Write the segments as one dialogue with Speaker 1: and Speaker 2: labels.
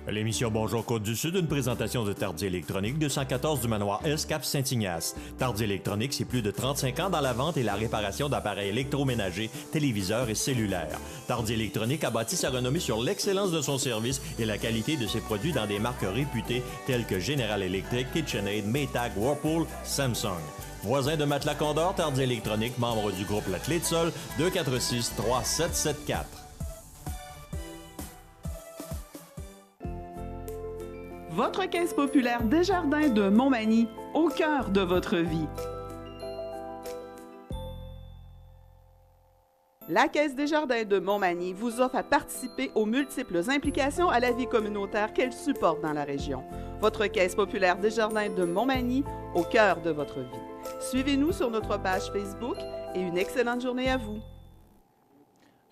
Speaker 1: L'émission Bonjour Côte-du-Sud, une présentation de Tardy Électronique, 214 du manoir S, Cap Saint-Ignace. Tardy Électronique, c'est plus de 35 ans dans la vente et la réparation d'appareils électroménagers, téléviseurs et cellulaires. Tardy Électronique a bâti sa renommée sur l'excellence de son service et la qualité de ses produits dans des marques réputées telles que General Electric, KitchenAid, Maytag, Whirlpool, Samsung. Voisin de Matelas Condor, Tardy Électronique, membre du groupe La Clé de Sol, 246-3774.
Speaker 2: Votre caisse populaire Desjardins de Montmagny, au cœur de votre vie. La Caisse Desjardins de Montmagny vous offre à participer aux multiples implications à la vie communautaire qu'elle supporte dans la région. Votre Caisse populaire Desjardins de Montmagny, au cœur de votre vie. Suivez-nous sur notre page Facebook et une excellente journée à vous.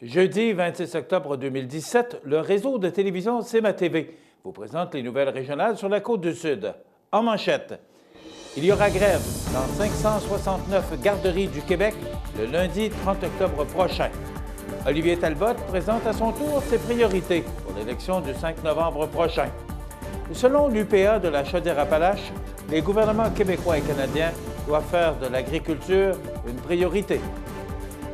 Speaker 3: Jeudi 26 octobre 2017, le réseau de télévision CMA-TV vous présente les nouvelles régionales sur la Côte-du-Sud. En manchette, il y aura grève dans 569 garderies du Québec le lundi 30 octobre prochain. Olivier Talbot présente à son tour ses priorités pour l'élection du 5 novembre prochain. Selon l'UPA de la Chaudière-Appalaches, les gouvernements québécois et canadiens doivent faire de l'agriculture une priorité.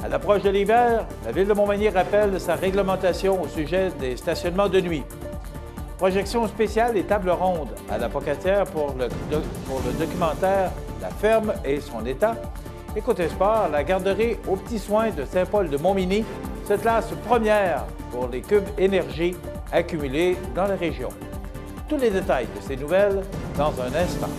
Speaker 3: À l'approche de l'hiver, la Ville de Montmagny rappelle sa réglementation au sujet des stationnements de nuit. Projection spéciale et table ronde à la Pocatière pour le documentaire La ferme et son état. Et côté sport, la garderie aux petits soins de Saint-Paul de Montmagny se classe première pour les cubes énergie accumulés dans la région. Tous les détails de ces nouvelles dans un instant.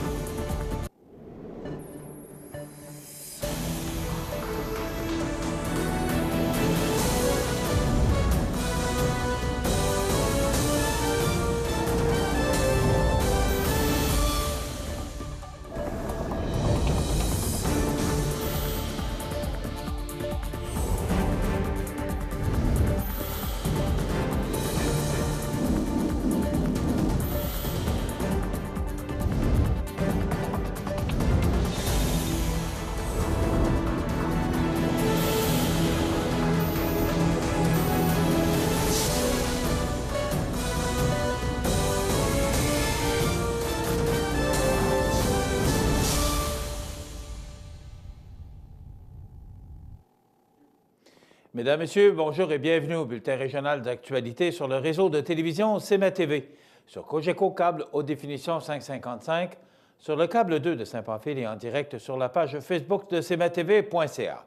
Speaker 3: Mesdames, Messieurs, bonjour et bienvenue au bulletin régional d'actualité sur le réseau de télévision CMA-TV, sur Cogeco Câble Haute Définition 555, sur le câble 2 de Saint-Pamphile et en direct sur la page Facebook de cmatv.ca.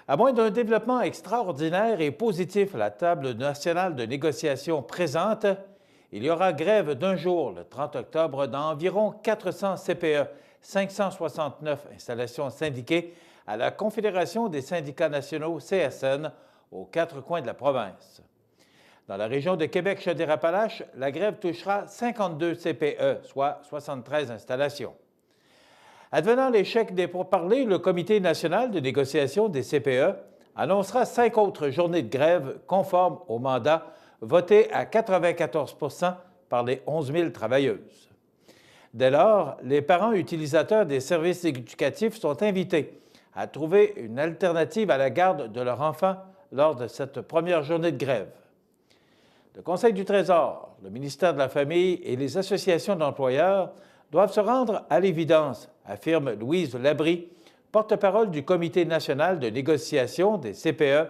Speaker 3: À moins d'un développement extraordinaire et positif à la table nationale de négociation présente, il y aura grève d'un jour le 30 octobre dans environ 400 CPE, 569 installations syndiquées à la Confédération des syndicats nationaux CSN aux quatre coins de la province. Dans la région de Québec-Chaudière-Appalaches, la grève touchera 52 CPE, soit 73 installations. Advenant l'échec des pourparlers, le Comité national de négociation des CPE annoncera 5 autres journées de grève conformes au mandat voté à 94 % par les 11 000 travailleuses. Dès lors, les parents utilisateurs des services éducatifs sont invités à trouver une alternative à la garde de leur enfant lors de cette première journée de grève. Le Conseil du Trésor, le ministère de la Famille et les associations d'employeurs doivent se rendre à l'évidence, affirme Louise Labrie, porte-parole du Comité national de négociation des CPE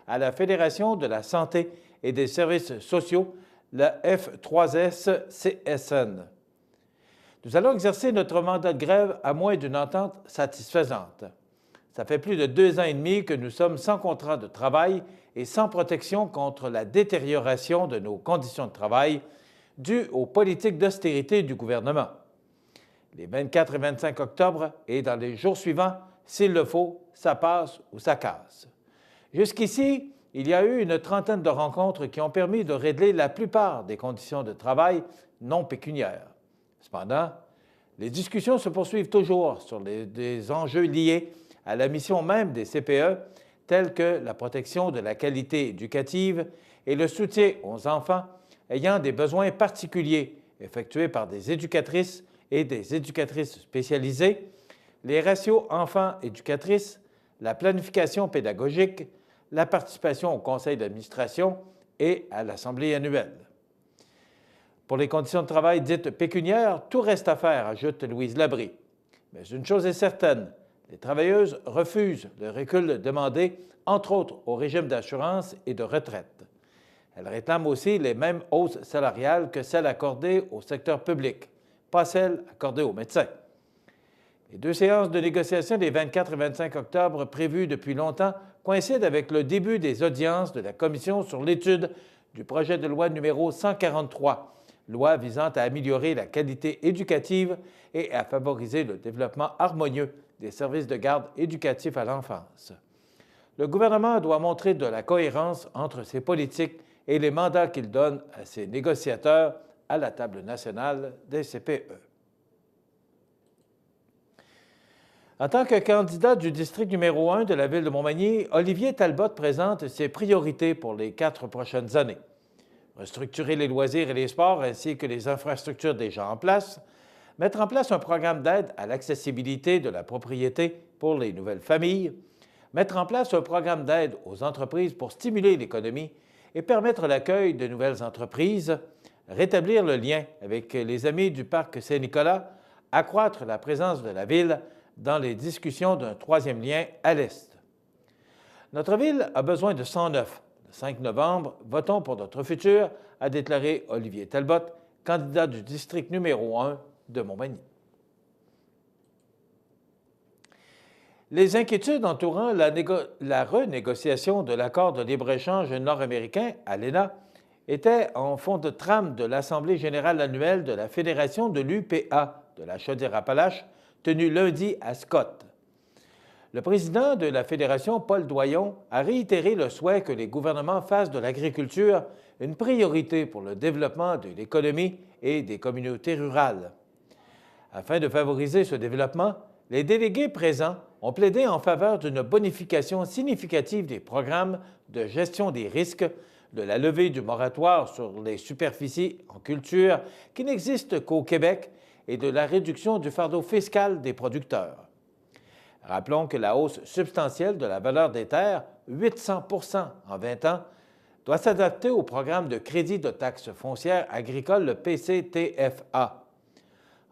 Speaker 3: à la Fédération de la santé et des services sociaux, la F3S-CSN. Nous allons exercer notre mandat de grève à moins d'une entente satisfaisante. Ça fait plus de 2 ans et demi que nous sommes sans contrat de travail et sans protection contre la détérioration de nos conditions de travail dues aux politiques d'austérité du gouvernement. Les 24 et 25 octobre et dans les jours suivants, s'il le faut, ça passe ou ça casse. Jusqu'ici, il y a eu une trentaine de rencontres qui ont permis de régler la plupart des conditions de travail non pécuniaires. Cependant, les discussions se poursuivent toujours sur des enjeux liés à la mission même des CPE, tels que la protection de la qualité éducative et le soutien aux enfants ayant des besoins particuliers effectués par des éducatrices et des éducatrices spécialisées, les ratios enfants-éducatrices, la planification pédagogique, la participation au conseil d'administration et à l'assemblée annuelle. Pour les conditions de travail dites pécuniaires, tout reste à faire, ajoute Louise Labrie. Mais une chose est certaine, les travailleuses refusent le recul demandé, entre autres, au régime d'assurance et de retraite. Elles réclament aussi les mêmes hausses salariales que celles accordées au secteur public, pas celles accordées aux médecins. Les 2 séances de négociation des 24 et 25 octobre prévues depuis longtemps coïncident avec le début des audiences de la Commission sur l'étude du projet de loi numéro 143, loi visant à améliorer la qualité éducative et à favoriser le développement harmonieux des services de garde éducatifs à l'enfance. Le gouvernement doit montrer de la cohérence entre ses politiques et les mandats qu'il donne à ses négociateurs à la table nationale des CPE. En tant que candidat du district numéro 1 de la ville de Montmagny, Olivier Talbot présente ses priorités pour les 4 prochaines années. Restructurer les loisirs et les sports ainsi que les infrastructures déjà en place, mettre en place un programme d'aide à l'accessibilité de la propriété pour les nouvelles familles, mettre en place un programme d'aide aux entreprises pour stimuler l'économie et permettre l'accueil de nouvelles entreprises, rétablir le lien avec les amis du parc Saint-Nicolas, accroître la présence de la ville dans les discussions d'un 3e lien à l'Est. Notre ville a besoin de 109. Le 5 novembre, votons pour notre futur, a déclaré Olivier Talbot, candidat du district numéro 1 de Montmagny. Les inquiétudes entourant la renégociation de l'accord de libre-échange nord-américain, ALENA, étaient en fond de trame de l'Assemblée générale annuelle de la Fédération de l'UPA de la Chaudière-Appalaches, tenue lundi à Scott. Le président de la Fédération, Paul Doyon, a réitéré le souhait que les gouvernements fassent de l'agriculture une priorité pour le développement de l'économie et des communautés rurales. Afin de favoriser ce développement, les délégués présents ont plaidé en faveur d'une bonification significative des programmes de gestion des risques, de la levée du moratoire sur les superficies en culture qui n'existe qu'au Québec et de la réduction du fardeau fiscal des producteurs. Rappelons que la hausse substantielle de la valeur des terres, 800 % en 20 ans, doit s'adapter au programme de crédit de taxes foncières agricoles, le PCTFA.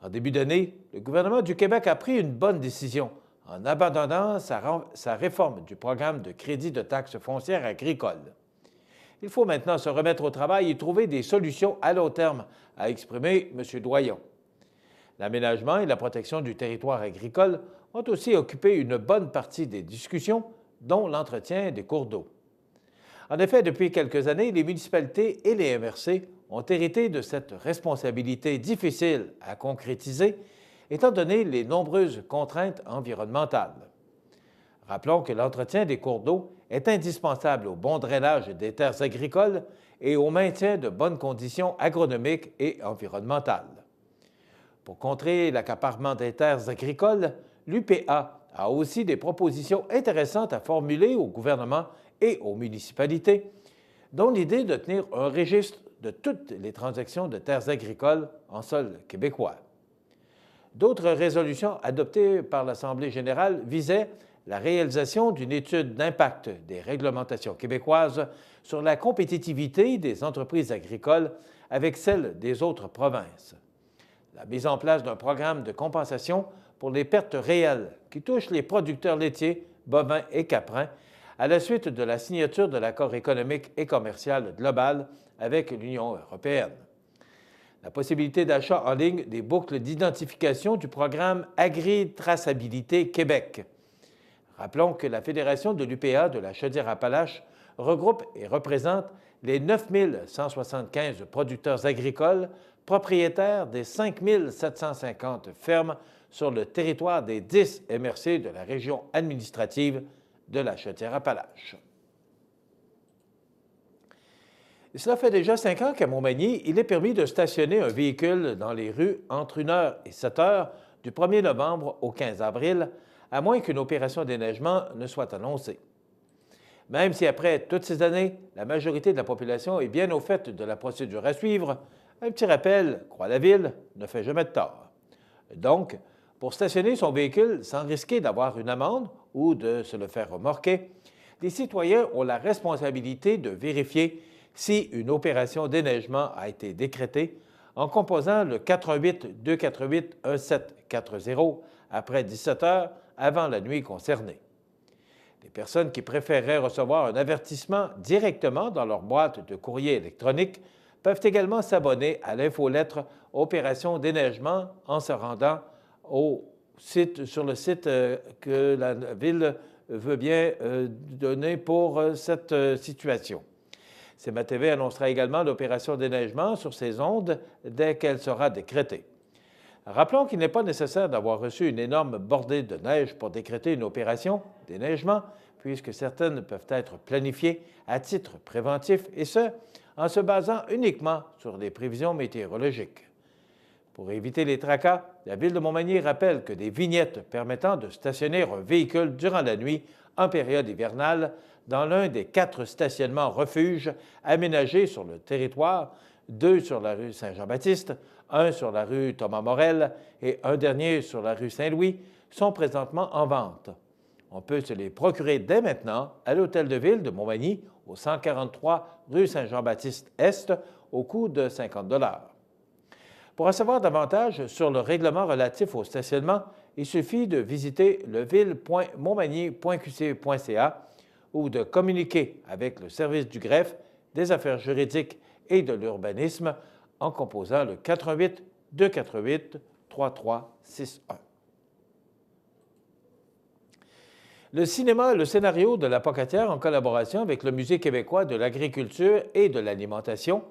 Speaker 3: En début d'année, le gouvernement du Québec a pris une bonne décision en abandonnant sa réforme du programme de crédit de taxes foncières agricoles. Il faut maintenant se remettre au travail et trouver des solutions à long terme, a exprimé M. Doyon. L'aménagement et la protection du territoire agricole ont aussi occupé une bonne partie des discussions, dont l'entretien des cours d'eau. En effet, depuis quelques années, les municipalités et les MRC ont hérité de cette responsabilité difficile à concrétiser, étant donné les nombreuses contraintes environnementales. Rappelons que l'entretien des cours d'eau est indispensable au bon drainage des terres agricoles et au maintien de bonnes conditions agronomiques et environnementales. Pour contrer l'accaparement des terres agricoles, l'UPA a aussi des propositions intéressantes à formuler au gouvernement et aux municipalités, dont l'idée de tenir un registre de toutes les transactions de terres agricoles en sol québécois. D'autres résolutions adoptées par l'Assemblée générale visaient la réalisation d'une étude d'impact des réglementations québécoises sur la compétitivité des entreprises agricoles avec celle des autres provinces, la mise en place d'un programme de compensation pour les pertes réelles qui touchent les producteurs laitiers, bovins et caprins à la suite de la signature de l'accord économique et commercial global avec l'Union européenne. La possibilité d'achat en ligne des boucles d'identification du programme Agri-Traçabilité Québec. Rappelons que la Fédération de l'UPA de la Chaudière-Appalaches regroupe et représente les 9 175 producteurs agricoles propriétaires des 5 750 fermes sur le territoire des 10 MRC de la région administrative de la Chaudière-Appalaches. Cela fait déjà 5 ans qu'à Montmagny, il est permis de stationner un véhicule dans les rues entre 1h et 7h du 1er novembre au 15 avril, à moins qu'une opération d'éneigement ne soit annoncée. Même si après toutes ces années, la majorité de la population est bien au fait de la procédure à suivre, un petit rappel, croit la Ville, ne fait jamais de tort. Donc, pour stationner son véhicule sans risquer d'avoir une amende ou de se le faire remorquer, les citoyens ont la responsabilité de vérifier si une opération d'éneigement a été décrétée en composant le 418-248-1740 après 17 heures avant la nuit concernée. Les personnes qui préféreraient recevoir un avertissement directement dans leur boîte de courrier électronique peuvent également s'abonner à l'infolettre Opération déneigement en se rendant sur le site que la Ville veut bien donner pour cette situation. CMA-TV annoncera également l'opération déneigement sur ses ondes dès qu'elle sera décrétée. Rappelons qu'il n'est pas nécessaire d'avoir reçu une énorme bordée de neige pour décréter une opération déneigement, puisque certaines peuvent être planifiées à titre préventif, et ce, en se basant uniquement sur les prévisions météorologiques. Pour éviter les tracas, la Ville de Montmagny rappelle que des vignettes permettant de stationner un véhicule durant la nuit en période hivernale dans l'un des 4 stationnements refuges aménagés sur le territoire, 2 sur la rue Saint-Jean-Baptiste, 1 sur la rue Thomas-Morel et un dernier sur la rue Saint-Louis, sont présentement en vente. On peut se les procurer dès maintenant à l'Hôtel de Ville de Montmagny, au 143 rue Saint-Jean-Baptiste-Est, au coût de 50 $. Pour en savoir davantage sur le règlement relatif au stationnement, il suffit de visiter leville.montmagny.qc.ca ou de communiquer avec le service du greffe, des affaires juridiques et de l'urbanisme en composant le 418-248-3361. Le cinéma et le scénario de La Pocatière, en collaboration avec le Musée québécois de l'agriculture et de l'alimentation,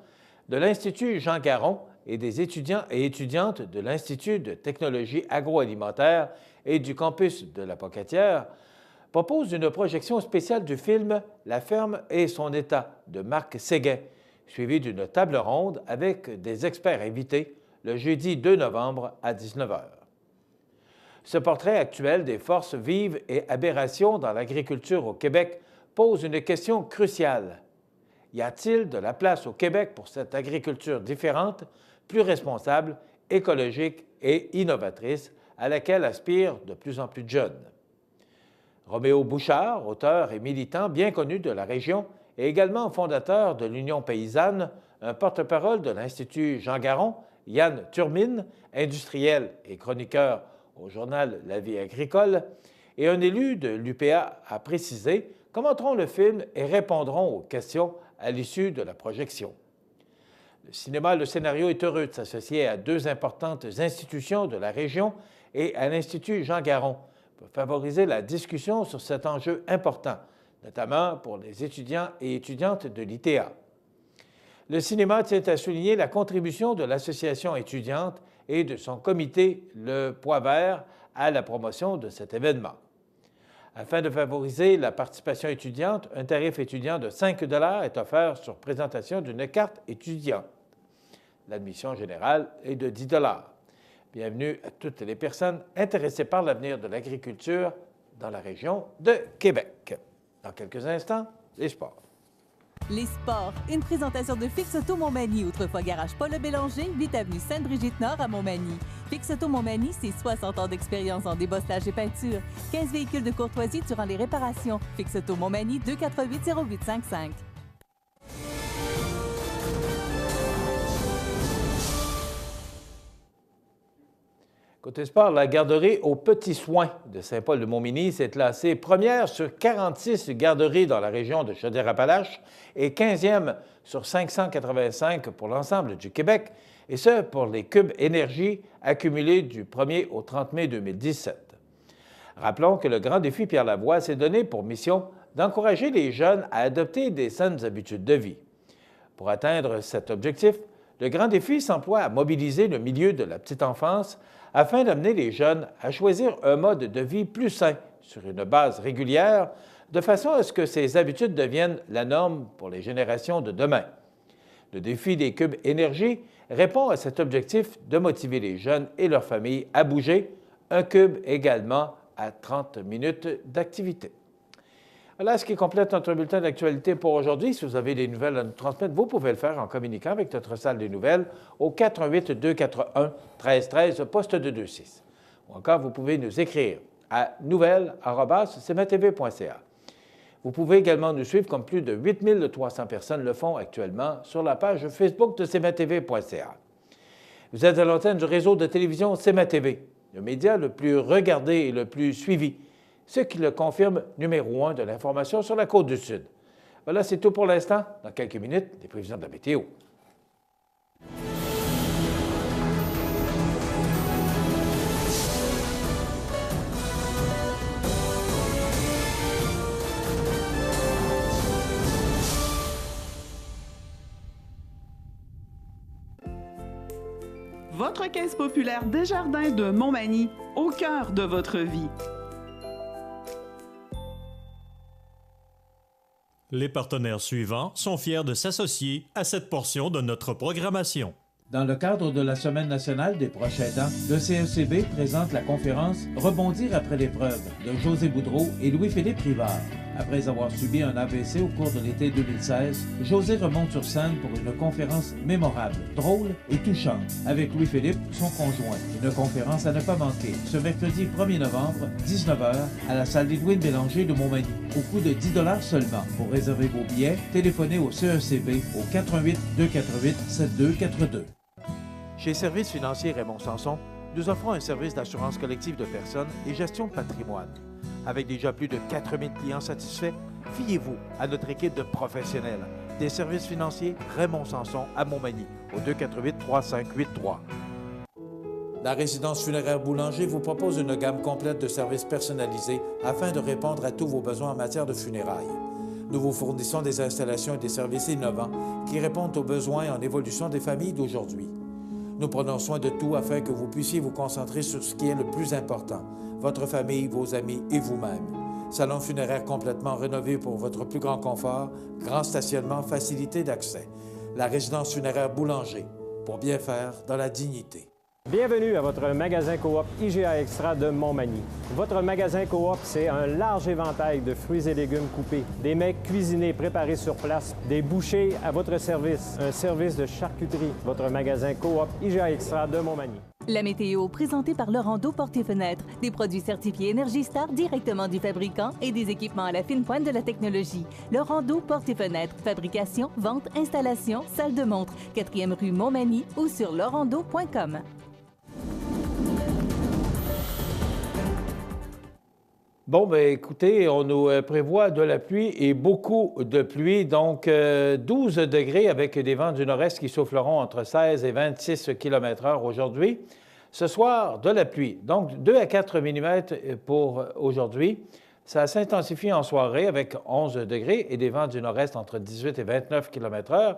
Speaker 3: de l'Institut Jean Garon et des étudiants et étudiantes de l'Institut de technologie agroalimentaire et du campus de La Pocatière, propose une projection spéciale du film La ferme et son état de Marc Séguin, suivie d'une table ronde avec des experts invités le jeudi 2 novembre à 19 h. Ce portrait actuel des forces vives et aberrations dans l'agriculture au Québec pose une question cruciale. Y a-t-il de la place au Québec pour cette agriculture différente, plus responsable, écologique et innovatrice à laquelle aspirent de plus en plus de jeunes? Roméo Bouchard, auteur et militant bien connu de la région, et également fondateur de l'Union paysanne, un porte-parole de l'Institut Jean Garon, Yann Turmine, industriel et chroniqueur au journal La Vie agricole, et un élu de l'UPA a précisé commenteront le film et répondront aux questions à l'issue de la projection. Le cinéma Le Scénario est heureux de s'associer à 2 importantes institutions de la région et à l'Institut Jean Garon pour favoriser la discussion sur cet enjeu important, notamment pour les étudiants et étudiantes de l'ITA. Le cinéma tient à souligner la contribution de l'association étudiante et de son comité Le Pois Vert à la promotion de cet événement. Afin de favoriser la participation étudiante, un tarif étudiant de 5 $ est offert sur présentation d'une carte étudiante. L'admission générale est de 10 $. Bienvenue à toutes les personnes intéressées par l'avenir de l'agriculture dans la région de Québec. Dans quelques instants, les sports.
Speaker 4: Les sports, une présentation de Fix Auto Montmagny, autrefois garage Paul Le Bélanger, 8 avenue Sainte-Brigitte-Nord à Montmagny. Fix Auto Montmagny, c'est 60 ans d'expérience en débosselage et peinture. 15 véhicules de courtoisie durant les réparations. Fix Auto Montmagny, 248-0855.
Speaker 3: Côté sport, la garderie aux petits soins de Saint-Paul-de-Montmagny s'est classée première sur 46 garderies dans la région de Chaudière-Appalaches et 15e sur 585 pour l'ensemble du Québec, et ce pour les cubes énergie accumulés du 1er au 30 mai 2017. Rappelons que le Grand Défi Pierre Lavoie s'est donné pour mission d'encourager les jeunes à adopter des saines habitudes de vie. Pour atteindre cet objectif, le Grand Défi s'emploie à mobiliser le milieu de la petite enfance afin d'amener les jeunes à choisir un mode de vie plus sain sur une base régulière, de façon à ce que ces habitudes deviennent la norme pour les générations de demain. Le défi des cubes énergie répond à cet objectif de motiver les jeunes et leurs familles à bouger, un cube également à 30 minutes d'activité. Voilà ce qui complète notre bulletin d'actualité pour aujourd'hui. Si vous avez des nouvelles à nous transmettre, vous pouvez le faire en communiquant avec notre salle des nouvelles au 418-241-1313, poste 226. Ou encore, vous pouvez nous écrire à nouvelles@cmatv.ca. Vous pouvez également nous suivre comme plus de 8300 personnes le font actuellement sur la page Facebook de cmatv.ca. Vous êtes à l'antenne du réseau de télévision CMA-TV, le média le plus regardé et le plus suivi, ce qui le confirme numéro 1 de l'information sur la Côte-du-Sud. Voilà, c'est tout pour l'instant. Dans quelques minutes, les prévisions de la météo.
Speaker 2: Votre caisse populaire Desjardins de Montmagny, au cœur de votre vie.
Speaker 1: Les partenaires suivants sont fiers de s'associer à cette portion de notre programmation.
Speaker 3: Dans le cadre de la Semaine nationale des proches aidants, le CECB présente la conférence « Rebondir après l'épreuve » de José Boudreau et Louis-Philippe Rivard. Après avoir subi un AVC au cours de l'été 2016, José remonte sur scène pour une conférence mémorable, drôle et touchante, avec Louis-Philippe, son conjoint. Une conférence à ne pas manquer, ce mercredi 1er novembre, 19h, à la salle Edwin Bélanger de Montmagny, au coût de 10 $ seulement. Pour réserver vos billets, téléphonez au CECB au 88 248 7242. Chez Services financiers Raymond Sanson, nous offrons un service d'assurance collective de personnes et gestion de patrimoine. Avec déjà plus de 4000 clients satisfaits, fiez-vous à notre équipe de professionnels des services financiers Raymond Sanson à Montmagny au 248-3583. La résidence funéraire Boulanger vous propose une gamme complète de services personnalisés afin de répondre à tous vos besoins en matière de funérailles. Nous vous fournissons des installations et des services innovants qui répondent aux besoins en évolution des familles d'aujourd'hui. Nous prenons soin de tout afin que vous puissiez vous concentrer sur ce qui est le plus important, votre famille, vos amis et vous-même. Salon funéraire complètement rénové pour votre plus grand confort, grand stationnement, facilité d'accès. La résidence funéraire Boulanger, pour bien faire dans la dignité.
Speaker 5: Bienvenue à votre magasin Coop IGA Extra de Montmagny. Votre magasin Coop, c'est un large éventail de fruits et légumes coupés, des mets cuisinés préparés sur place, des bouchées à votre service, un service de charcuterie. Votre magasin Coop IGA Extra de Montmagny.
Speaker 4: La météo, présentée par Laurando Portes et Fenêtres. Des produits certifiés Énergie Star directement du fabricant et des équipements à la fine pointe de la technologie. Laurando Portes et Fenêtres. Fabrication, vente, installation, salle de montre. 4e rue Montmagny ou sur laurando.com.
Speaker 3: Bon, bien écoutez, on nous prévoit de la pluie et beaucoup de pluie, donc 12 degrés avec des vents du nord-est qui souffleront entre 16 et 26 km/h aujourd'hui. Ce soir, de la pluie, donc 2 à 4 mm pour aujourd'hui. Ça s'intensifie en soirée avec 11 degrés et des vents du nord-est entre 18 et 29 km/h.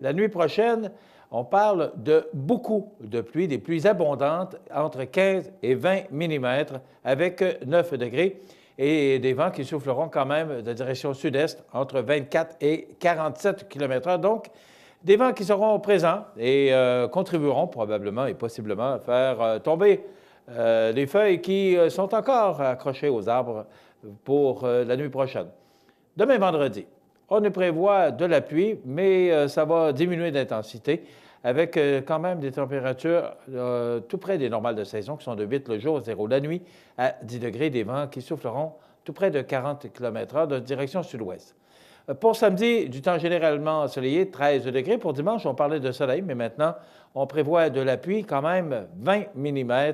Speaker 3: La nuit prochaine, on parle de beaucoup de pluie, des pluies abondantes entre 15 et 20 mm avec 9 degrés et des vents qui souffleront quand même de direction sud-est entre 24 et 47 km/h. Donc, des vents qui seront présents et contribueront probablement et possiblement à faire tomber les feuilles qui sont encore accrochées aux arbres pour la nuit prochaine. Demain vendredi, on nous prévoit de la pluie, mais ça va diminuer d'intensité avec quand même des températures tout près des normales de saison qui sont de 8 le jour, 0 la nuit, à 10 degrés, des vents qui souffleront tout près de 40 km/h de direction sud-ouest. Pour samedi, du temps généralement ensoleillé, 13 degrés. Pour dimanche, on parlait de soleil, mais maintenant, on prévoit de la pluie quand même 20 mm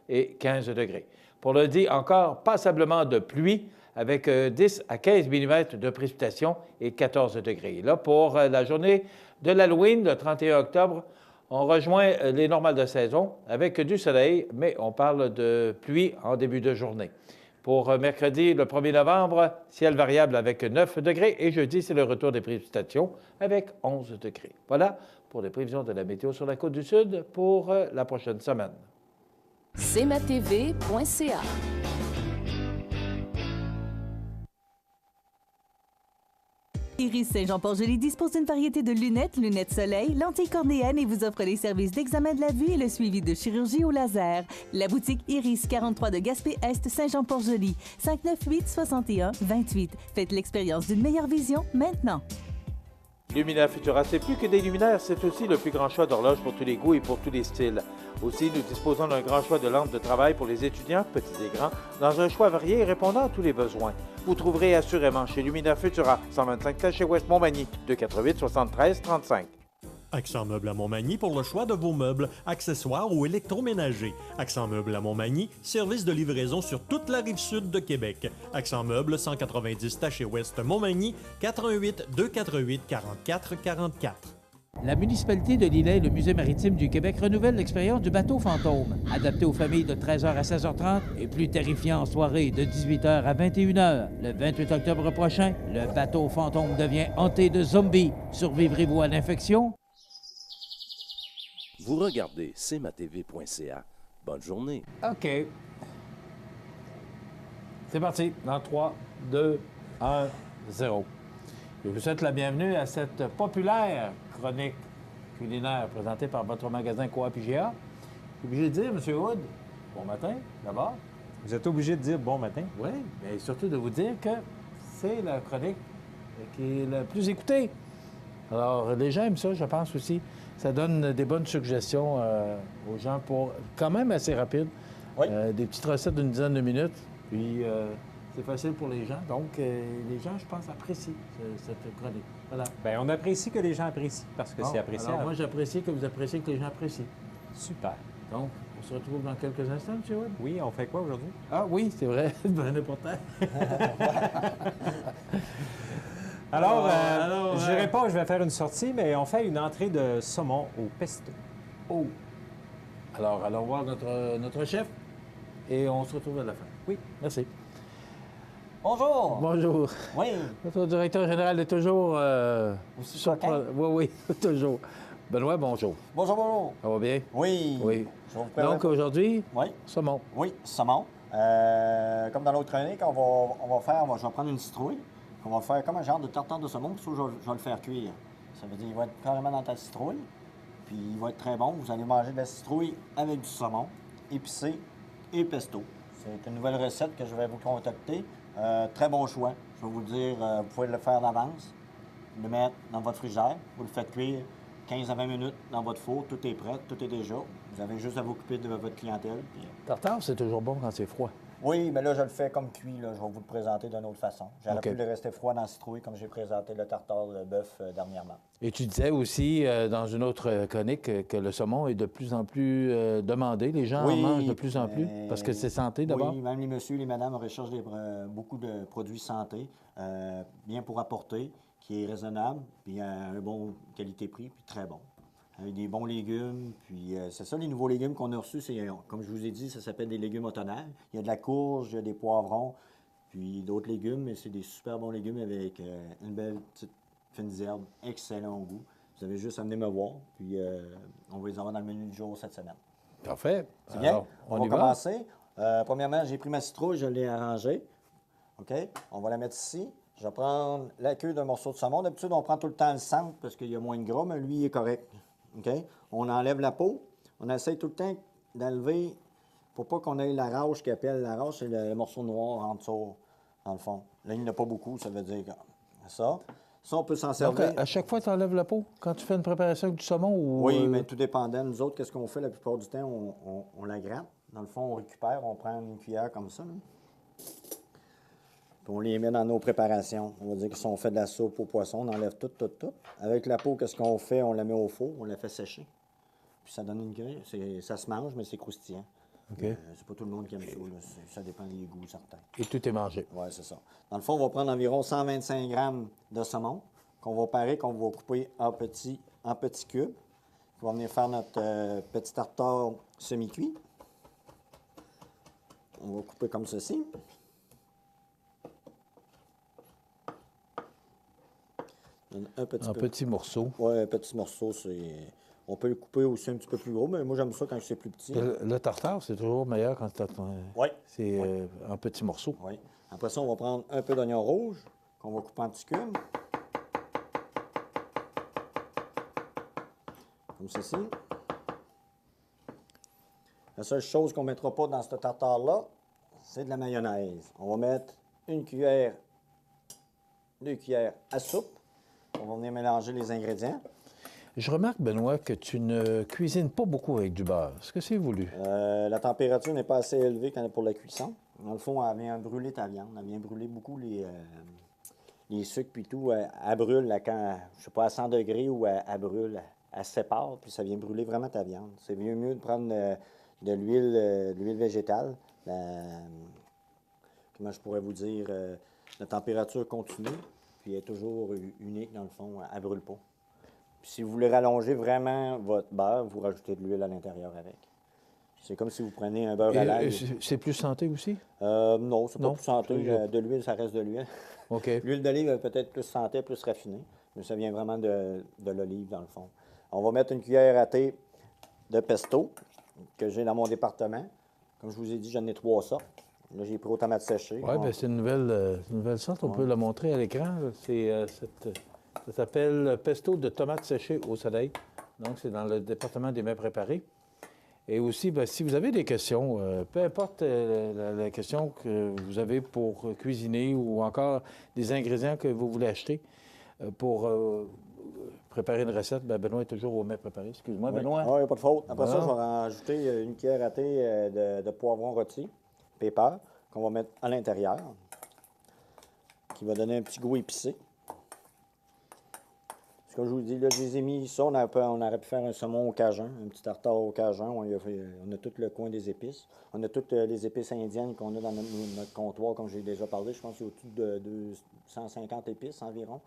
Speaker 3: et 15 degrés. Pour lundi, encore passablement de pluie avec 10 à 15 mm de précipitations et 14 degrés. Là, pour la journée de l'Halloween, le 31 octobre, on rejoint les normales de saison avec du soleil, mais on parle de pluie en début de journée. Pour mercredi, le 1er novembre, ciel variable avec 9 degrés et jeudi, c'est le retour des précipitations avec 11 degrés. Voilà pour les prévisions de la météo sur la Côte-du-Sud pour la prochaine semaine.
Speaker 6: cmatv.ca.
Speaker 4: Iris Saint-Jean-Port-Joli dispose d'une variété de lunettes soleil, lentilles cornéennes et vous offre les services d'examen de la vue et le suivi de chirurgie au laser. La boutique Iris 43 de Gaspé-Est, Saint-Jean-Port-Joli, 598-61-28. Faites l'expérience d'une meilleure vision maintenant.
Speaker 3: Lumina Futura, c'est plus que des luminaires, c'est aussi le plus grand choix d'horloges pour tous les goûts et pour tous les styles. Aussi, nous disposons d'un grand choix de lampes de travail pour les étudiants, petits et grands, dans un choix varié et répondant à tous les besoins. Vous trouverez assurément chez Lumina Futura, 125 chez West Montmagny, 248 73 35.
Speaker 1: Accent Meubles à Montmagny pour le choix de vos meubles, accessoires ou électroménagers. Accent Meubles à Montmagny, service de livraison sur toute la rive sud de Québec. Accent Meubles, 190 Taché Ouest Montmagny, 88 248 44 44.
Speaker 3: La municipalité de Lilley et le Musée maritime du Québec renouvellent l'expérience du bateau fantôme, adapté aux familles de 13h à 16h30 et plus terrifiant en soirée de 18h à 21h. Le 28 octobre prochain, le bateau fantôme devient hanté de zombies. Survivrez-vous à l'infection?
Speaker 6: Vous regardez cmatv.ca. Bonne journée.
Speaker 3: OK. C'est parti. Dans 3, 2, 1, 0. Je vous souhaite la bienvenue à cette populaire chronique culinaire présentée par votre magasin Coop IGA. Je suis obligé de dire, M. Wood, bon matin, d'abord.
Speaker 5: Vous êtes obligé de dire bon matin.
Speaker 3: Oui, mais surtout de vous dire que c'est la chronique qui est la plus écoutée. Alors, les gens aiment ça, je pense aussi. Ça donne des bonnes suggestions aux gens pour, quand même assez rapide, des petites recettes d'une dizaine de minutes. Puis, c'est facile pour les gens. Donc, les gens, je pense, apprécient cette chronique. Voilà.
Speaker 5: Bien, on apprécie que les gens apprécient parce que c'est appréciable.
Speaker 3: Alors, moi, j'apprécie que vous appréciez que les gens apprécient.
Speaker 5: Super.
Speaker 3: Donc, on se retrouve dans quelques instants, M. Wood.
Speaker 5: Oui, on fait quoi aujourd'hui?
Speaker 3: Ah oui, c'est vrai. C'est bien important.
Speaker 5: Alors, je
Speaker 3: ouais.
Speaker 5: dirais pas, je vais faire une sortie, mais on fait une entrée de saumon au pesto.
Speaker 3: Oh! Alors, allons voir notre chef et on se retrouve à la fin.
Speaker 5: Oui.
Speaker 3: Merci.
Speaker 7: Bonjour!
Speaker 3: Bonjour.
Speaker 7: Oui,
Speaker 3: Notre directeur général est toujours...
Speaker 7: aussi
Speaker 3: surpris.
Speaker 7: coquin.
Speaker 3: Oui, toujours. Benoît, bonjour.
Speaker 7: Bonjour, bonjour.
Speaker 3: Ça va bien?
Speaker 7: Oui.
Speaker 3: Oui.
Speaker 7: Je vais vous présenter-
Speaker 3: Donc, aujourd'hui,
Speaker 7: Oui,
Speaker 3: saumon.
Speaker 7: oui, saumon. Comme dans l'autre chronique, je vais prendre une citrouille. On va faire comme un genre de tartare de saumon, puis ça, je vais le faire cuire. Ça veut dire qu'il va être carrément dans ta citrouille, puis il va être très bon. Vous allez manger de la citrouille avec du saumon, épicé et pesto. C'est une nouvelle recette que je vais vous concocter. Très bon choix. Je vais vous dire, vous pouvez le faire d'avance, le mettre dans votre frigidaire, vous le faites cuire 15 à 20 minutes dans votre four, tout est prêt, tout est déjà. Vous avez juste à vous occuper de votre clientèle. Puis,
Speaker 3: Tartare, c'est toujours bon quand c'est froid.
Speaker 7: oui, mais là, je le fais comme cuit. Là. Je vais vous le présenter d'une autre façon. J'aurais
Speaker 3: OK.
Speaker 7: pu le rester froid dans la citrouille, comme j'ai présenté le tartare de bœuf dernièrement.
Speaker 3: Et tu disais aussi, dans une autre chronique, que le saumon est de plus en plus demandé. Les gens en mangent de plus en plus parce que c'est santé d'abord.
Speaker 7: Oui, même les messieurs, les madames recherchent beaucoup de produits santé, bien pour apporter, qui est raisonnable, puis un bon qualité-prix, puis très bon. Avec des bons légumes, puis c'est ça, les nouveaux légumes qu'on a reçus, c'est, comme je vous ai dit, ça s'appelle des légumes automnales. Il y a de la courge, il y a des poivrons, puis d'autres légumes, mais c'est des super bons légumes avec une belle petite fines herbes, excellent au goût. Vous avez juste à venir me voir, puis on va les avoir dans le menu du jour cette semaine.
Speaker 3: Parfait.
Speaker 7: C'est bien?
Speaker 3: Alors,
Speaker 7: On
Speaker 3: y
Speaker 7: va
Speaker 3: va.
Speaker 7: commencer. Premièrement, j'ai pris ma citrouille, je l'ai arrangée. OK? On va la mettre ici. Je vais prendre la queue d'un morceau de saumon. D'habitude, on prend tout le temps le centre parce qu'il y a moins de gras, mais lui, il est correct. OK? On enlève la peau. On essaie tout le temps d'enlever pour pas qu'on ait la rauche qui appelle. La rauche, c'est le morceau noir en dessous, dans le fond. Là, il n'y en a pas beaucoup, ça veut dire que ça. Ça, on peut s'en
Speaker 3: Donc,
Speaker 7: servir.
Speaker 3: à chaque fois, tu enlèves la peau quand tu fais une préparation avec du saumon ou...
Speaker 7: Oui, mais tout dépendant. Nous autres, qu'est-ce qu'on fait la plupart du temps? On la gratte. Dans le fond, on récupère, on prend une cuillère comme ça. Là. Puis on les met dans nos préparations. On va dire que si on fait de la soupe au poisson, on enlève tout. Avec la peau, qu'est-ce qu'on fait? On la met au four, on la fait sécher. Puis ça donne une grille. Ça se mange, mais c'est croustillant.
Speaker 3: OK.
Speaker 7: C'est pas tout le monde qui aime ça. Là. Ça dépend des goûts certains.
Speaker 3: Et tout est mangé.
Speaker 7: Oui, c'est ça. Dans le fond, on va prendre environ 125 grammes de saumon qu'on va parer, qu'on va couper en petits cubes. On va venir faire notre petit tartare semi-cuit. On va couper comme ceci. Un petit peu.
Speaker 3: Petit morceau.
Speaker 7: Oui, un petit morceau, c'est... On peut le couper aussi un petit peu plus gros, mais moi, j'aime ça quand c'est plus petit.
Speaker 3: Le tartare, c'est toujours meilleur quand
Speaker 7: Oui.
Speaker 3: c'est en petits morceaux.
Speaker 7: Oui. Après ça, on va prendre un peu d'oignon rouge qu'on va couper en petits cubes. Comme ceci. La seule chose qu'on ne mettra pas dans ce tartare-là, c'est de la mayonnaise. On va mettre une cuillère, 2 cuillères à soupe. On va venir mélanger les ingrédients.
Speaker 3: Je remarque, Benoît, que tu ne cuisines pas beaucoup avec du beurre. Est-ce que c'est voulu?
Speaker 7: La température n'est pas assez élevée pour la cuisson. Dans le fond, elle vient brûler ta viande. Elle vient brûler beaucoup les sucres puis tout. Elle brûle quand, je sais pas, à 100 degrés ou elle brûle elle se sépare, puis ça vient brûler vraiment ta viande. C'est mieux de prendre de l'huile végétale. Comment je pourrais vous dire? La température continue, puis elle est toujours unique, dans le fond, elle ne brûle pas. Puis si vous voulez rallonger vraiment votre beurre, vous rajoutez de l'huile à l'intérieur avec. C'est comme si vous prenez un beurre à l'ail.
Speaker 3: C'est plus santé aussi?
Speaker 7: Non, c'est pas
Speaker 3: Non?
Speaker 7: plus santé. De l'huile, ça reste de l'huile.
Speaker 3: OK.
Speaker 7: L'huile d'olive est peut-être plus santé, plus raffinée, mais ça vient vraiment de l'olive, dans le fond. On va mettre une cuillère à thé de pesto que j'ai dans mon département. Comme je vous ai dit, j'en ai 3 sortes. Là, j'ai pris aux tomates séchées.
Speaker 3: Oui, bien, c'est une nouvelle sorte. On peut la montrer à l'écran. Ça s'appelle pesto de tomates séchées au soleil. Donc, c'est dans le département des mets préparés. Et aussi, bien, si vous avez des questions, peu importe la question que vous avez pour cuisiner ou encore des ingrédients que vous voulez acheter pour préparer une recette, bien, Benoît est toujours au mets préparé. Excuse-moi,
Speaker 7: Oui.
Speaker 3: Benoît.
Speaker 7: Ah, il n'y a pas de faute. Après ça,
Speaker 3: Ah.
Speaker 7: je vais rajouter une cuillère à thé de poivron rôti, pépère, qu'on va mettre à l'intérieur, qui va donner un petit goût épicé. Comme je vous dis, là, je les ai mis ça. On aurait pu faire un saumon au cajun, un petit tartare au cajun. On a tout le coin des épices. On a toutes les épices indiennes qu'on a dans notre comptoir, comme j'ai déjà parlé. Je pense qu'il y a au-dessus de 250 épices environ.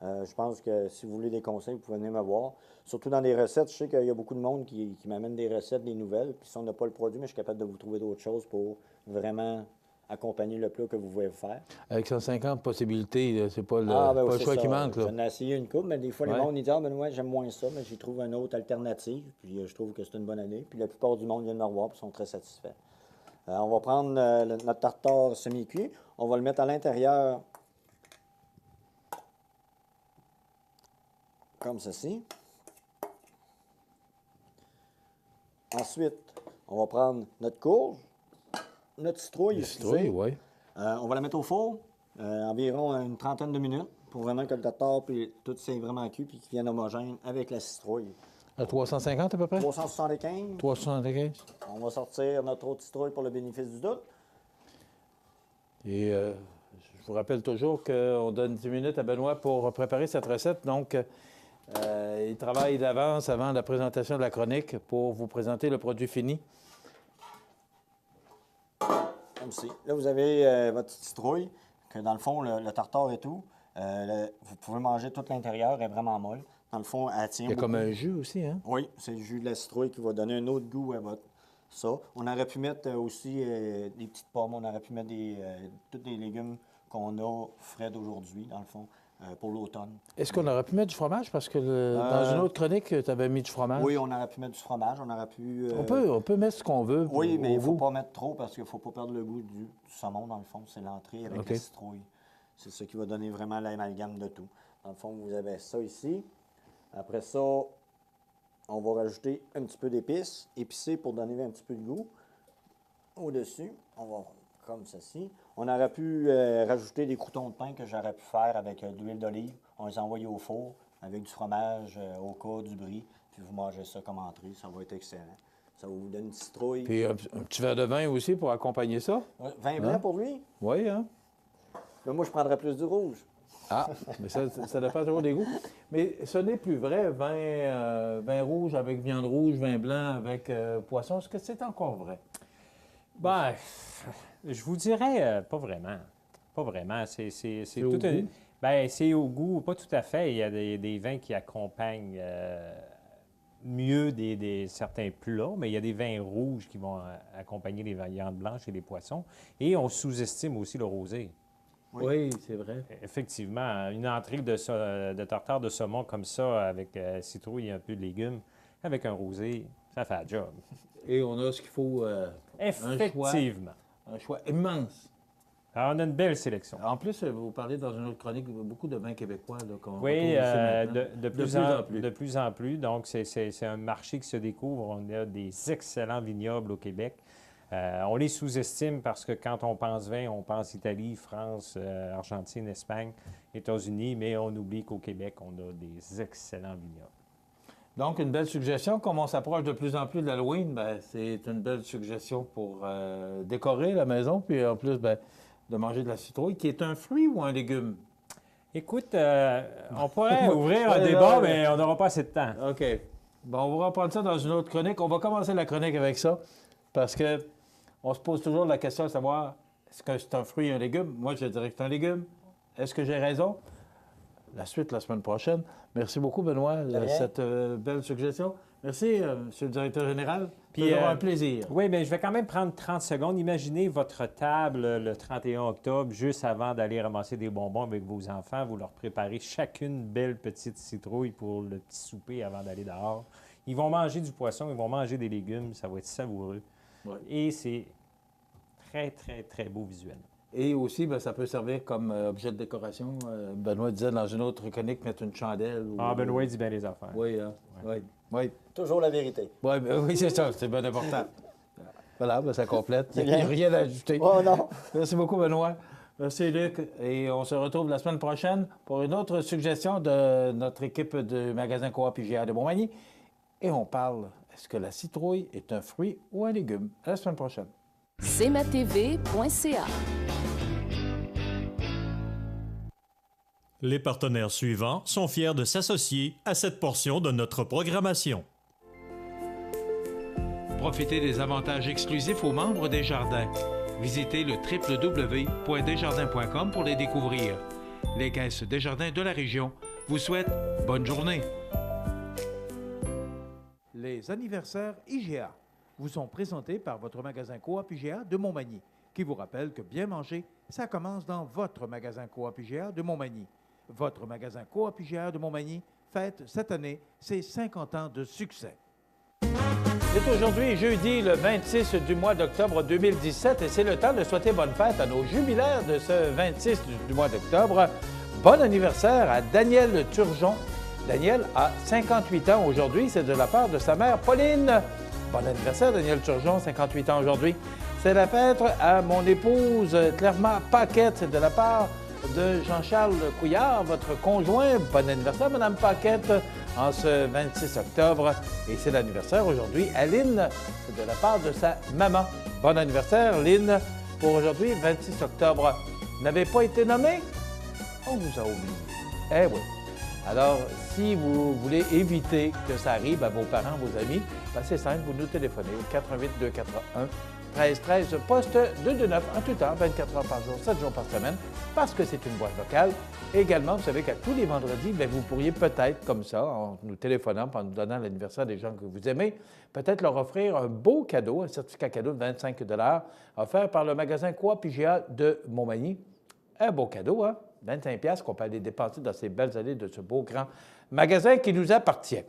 Speaker 7: Je pense que si vous voulez des conseils, vous pouvez venir me voir. Surtout dans des recettes, je sais qu'il y a beaucoup de monde qui m'amène des recettes, des nouvelles. Puis si on n'a pas le produit, mais je suis capable de vous trouver d'autres choses pour vraiment accompagner le plat que vous voulez faire.
Speaker 3: Avec 150 possibilités, c'est pas le,
Speaker 7: Ben
Speaker 3: pas
Speaker 7: oui,
Speaker 3: le
Speaker 7: c'est
Speaker 3: choix
Speaker 7: ça.
Speaker 3: qui manque. Là.
Speaker 7: J'en ai essayé une couple, mais des fois,
Speaker 3: Ouais.
Speaker 7: les gens ils disent « Ah, ben moi, j'aime moins ça, mais j'y trouve une autre alternative. » Puis je trouve que c'est une bonne année. Puis la plupart du monde vient de me revoir et sont très satisfaits. On va prendre notre tartare semi-cuit. On va le mettre à l'intérieur comme ceci. Ensuite, on va prendre notre courge, notre citrouille.
Speaker 3: Citrouille, oui.
Speaker 7: On va la mettre au four, environ une trentaine de minutes, pour vraiment que le tartare puis tout c'est vraiment cuit puis qu'il vienne homogène avec la citrouille.
Speaker 3: À 350 à peu près?
Speaker 7: 375.
Speaker 3: 375.
Speaker 7: On va sortir notre autre citrouille pour le bénéfice du doute.
Speaker 3: Et je vous rappelle toujours qu'on donne 10 minutes à Benoît pour préparer cette recette. Donc, il travaille d'avance avant la présentation de la chronique pour vous présenter le produit fini.
Speaker 7: Comme ci. Là, vous avez votre petite citrouille, que dans le fond, le tartare et tout, vous pouvez manger tout l'intérieur, elle est vraiment molle. Dans le fond, elle tient
Speaker 3: Il y a
Speaker 7: beaucoup.
Speaker 3: comme un jus aussi, hein?
Speaker 7: Oui, c'est le jus de la citrouille qui va donner un autre goût à ça. On aurait pu mettre aussi des petites pommes, on aurait pu mettre tous les légumes qu'on a frais d'aujourd'hui, dans le fond, pour l'automne.
Speaker 3: Est-ce qu'on aurait pu mettre du fromage? Parce que dans une autre chronique, tu avais mis du fromage.
Speaker 7: Oui, on aurait pu mettre du fromage, on aurait pu...
Speaker 3: On peut mettre ce qu'on veut.
Speaker 7: Oui, mais il ne faut
Speaker 3: goût.
Speaker 7: pas mettre trop parce qu'il ne faut pas perdre le goût du saumon, dans le fond. C'est l'entrée avec
Speaker 3: OK.
Speaker 7: la citrouille. C'est ça qui va donner vraiment l'amalgame de tout. Dans le fond, vous avez ça ici. Après ça, on va rajouter un petit peu d'épices, épicé pour donner un petit peu de goût. Au-dessus, on va comme ceci. On aurait pu rajouter des croûtons de pain que j'aurais pu faire avec de l'huile d'olive. On les envoie au four avec du fromage au cas, du brie. Puis vous mangez ça comme entrée. Ça va être excellent. Ça va vous donner une citrouille.
Speaker 3: Puis un petit verre de vin aussi pour accompagner ça.
Speaker 7: Ouais, vin blanc
Speaker 3: Hein?
Speaker 7: pour lui?
Speaker 3: Oui, hein?
Speaker 7: Mais moi, je prendrais plus du rouge.
Speaker 3: Ah, mais ça dépend toujours des goûts. Mais ce n'est plus vrai, vin rouge avec viande rouge, vin blanc avec poisson. Est-ce que c'est encore vrai?
Speaker 8: Ben, je vous dirais pas vraiment. Pas vraiment. C'est
Speaker 3: au
Speaker 8: tout un...
Speaker 3: goût?
Speaker 8: Ben, c'est au goût, pas tout à fait. Il y a des vins qui accompagnent mieux certains plats, mais il y a des vins rouges qui vont accompagner les viandes blanches et les poissons. Et on sous-estime aussi le rosé.
Speaker 3: Oui, c'est vrai.
Speaker 8: Effectivement, une entrée de tartare de saumon comme ça, avec citrouille et un peu de légumes, avec un rosé, ça fait la job.
Speaker 3: Et on a ce qu'il faut.
Speaker 8: Effectivement.
Speaker 3: Un choix immense.
Speaker 8: Alors, on a une belle sélection.
Speaker 3: En plus, vous parlez dans une autre chronique beaucoup de vins québécois. Là, qu'on
Speaker 8: Oui,
Speaker 3: retrouve ici maintenant.
Speaker 8: de plus en plus. Donc, c'est un marché qui se découvre. On a des excellents vignobles au Québec. On les sous-estime parce que quand on pense vin, on pense Italie, France, Argentine, Espagne, États-Unis, mais on oublie qu'au Québec, on a des excellents vignobles.
Speaker 3: Donc, une belle suggestion. Comme on s'approche de plus en plus de l'Halloween, ben, c'est une belle suggestion pour décorer la maison. Puis en plus, ben, de manger de la citrouille, qui est un fruit ou un légume?
Speaker 8: Écoute, on pourrait ouvrir un débat, mais on n'aura pas assez de temps.
Speaker 3: OK. Bon, on va reprendre ça dans une autre chronique. On va commencer la chronique avec ça parce que on se pose toujours la question de savoir est-ce que c'est un fruit ou un légume? Moi, je dirais que c'est un légume. Est-ce que j'ai raison? La suite la semaine prochaine. Merci beaucoup, Benoît, de cette belle suggestion. Merci, Monsieur le directeur général.
Speaker 8: Puis,
Speaker 3: un plaisir.
Speaker 8: Oui, mais je vais quand même prendre 30 secondes. Imaginez votre table le 31 octobre, juste avant d'aller ramasser des bonbons avec vos enfants. Vous leur préparez chacune une belle petite citrouille pour le petit souper avant d'aller dehors. Ils vont manger du poisson, ils vont manger des légumes. Ça va être savoureux.
Speaker 3: Ouais.
Speaker 8: Et c'est très, très, très beau visuel.
Speaker 3: Et aussi, bien, ça peut servir comme objet de décoration. Benoît disait dans une autre chronique, mettre une chandelle.
Speaker 8: Benoît dit bien les affaires.
Speaker 3: Oui, hein? Oui.
Speaker 7: Toujours la vérité.
Speaker 3: Ouais, oui, c'est ça, c'est bien important. Voilà, ben, ça complète. Il n'y a rien à ajouter.
Speaker 7: Oh non!
Speaker 3: Merci beaucoup, Benoît. Merci, Luc. Et on se retrouve la semaine prochaine pour une autre suggestion de notre équipe du magasin Coop IGA de Montmagny. Et on parle, est-ce que la citrouille est un fruit ou un légume? À la semaine prochaine.
Speaker 9: cmatv.ca.
Speaker 1: Les partenaires suivants sont fiers de s'associer à cette portion de notre programmation.
Speaker 10: Profitez des avantages exclusifs aux membres des Jardins. Visitez le www.desjardins.com pour les découvrir. Les caisses Desjardins de la région vous souhaitent bonne journée.
Speaker 3: Les anniversaires IGA vous sont présentés par votre magasin Coop IGA de Montmagny, qui vous rappelle que bien manger, ça commence dans votre magasin Coop IGA de Montmagny. Votre magasin Coop IGA de Montmagny fête cette année ses 50 ans de succès. C'est aujourd'hui, jeudi, le 26 du mois d'octobre 2017, et c'est le temps de souhaiter bonne fête à nos jubilaires de ce 26 du mois d'octobre. Bon anniversaire à Daniel Turgeon. Daniel a 58 ans aujourd'hui, c'est de la part de sa mère Pauline. Bon anniversaire, Daniel Turgeon, 58 ans aujourd'hui. C'est la fête à mon épouse Clairement Paquette, c'est de la part de Jean-Charles Couillard, votre conjoint. Bon anniversaire, Mme Paquette, en ce 26 octobre. Et c'est l'anniversaire aujourd'hui à Lynn, c'est de la part de sa maman. Bon anniversaire, Lynn, pour aujourd'hui, 26 octobre. Vous n'avez pas été nommé? On vous a oublié. Eh oui. Alors, si vous voulez éviter que ça arrive à vos parents, vos amis, ben c'est simple, vous nous téléphonez au 88-281-1313, poste 229, en tout temps, 24 heures par jour, 7 jours par semaine, parce que c'est une boîte vocale. Et également, vous savez qu'à tous les vendredis, bien, vous pourriez peut-être, comme ça, en nous téléphonant, en nous donnant l'anniversaire des gens que vous aimez, peut-être leur offrir un beau cadeau, un certificat cadeau de 25 $ offert par le magasin Coop IGA de Montmagny. Un beau cadeau, hein? 25 $ qu'on peut aller dépenser dans ces belles allées de ce beau grand magasin qui nous appartient.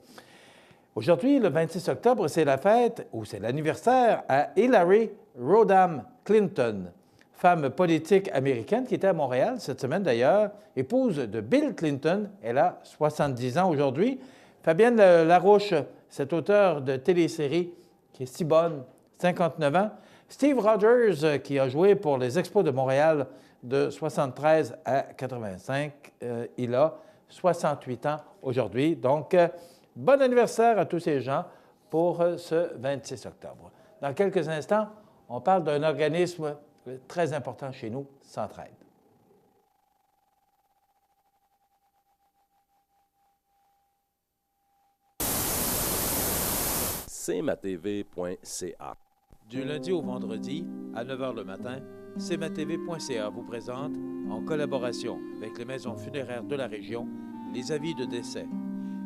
Speaker 3: Aujourd'hui, le 26 octobre, c'est la fête, ou c'est l'anniversaire à Hillary Rodham Clinton, femme politique américaine qui était à Montréal cette semaine d'ailleurs, épouse de Bill Clinton. Elle a 70 ans aujourd'hui. Fabienne Larouche, cet auteur de télésérie qui est si bonne, 59 ans. Steve Rogers, qui a joué pour les Expos de Montréal de 73 à 85. Il a 68 ans aujourd'hui. Donc, bon anniversaire à tous ces gens pour ce 26 octobre. Dans quelques instants, on parle d'un organisme très important chez nous, Centraide.
Speaker 6: cmatv.ca.
Speaker 10: Du lundi au vendredi, à 9 h le matin, cmatv.ca vous présente, en collaboration avec les maisons funéraires de la région, les avis de décès.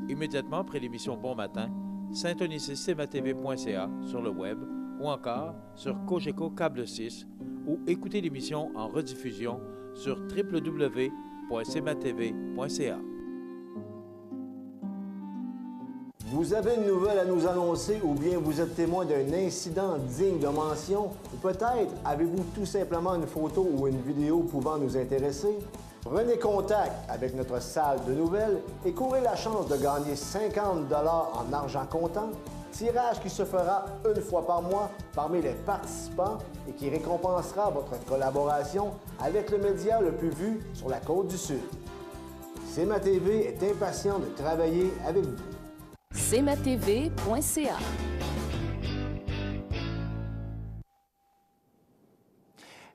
Speaker 10: Immédiatement après l'émission Bon Matin, syntonisez cmatv.ca sur le web ou encore sur Cogeco Câble 6 ou écoutez l'émission en rediffusion sur www.cmatv.ca.
Speaker 11: Vous avez une nouvelle à nous annoncer ou bien vous êtes témoin d'un incident digne de mention ou peut-être avez-vous tout simplement une photo ou une vidéo pouvant nous intéresser? Prenez contact avec notre salle de nouvelles et courez la chance de gagner 50 $ en argent comptant, tirage qui se fera une fois par mois parmi les participants et qui récompensera votre collaboration avec le média le plus vu sur la Côte-du-Sud. CMA-TV est impatient de travailler avec vous.
Speaker 9: cmatv.ca.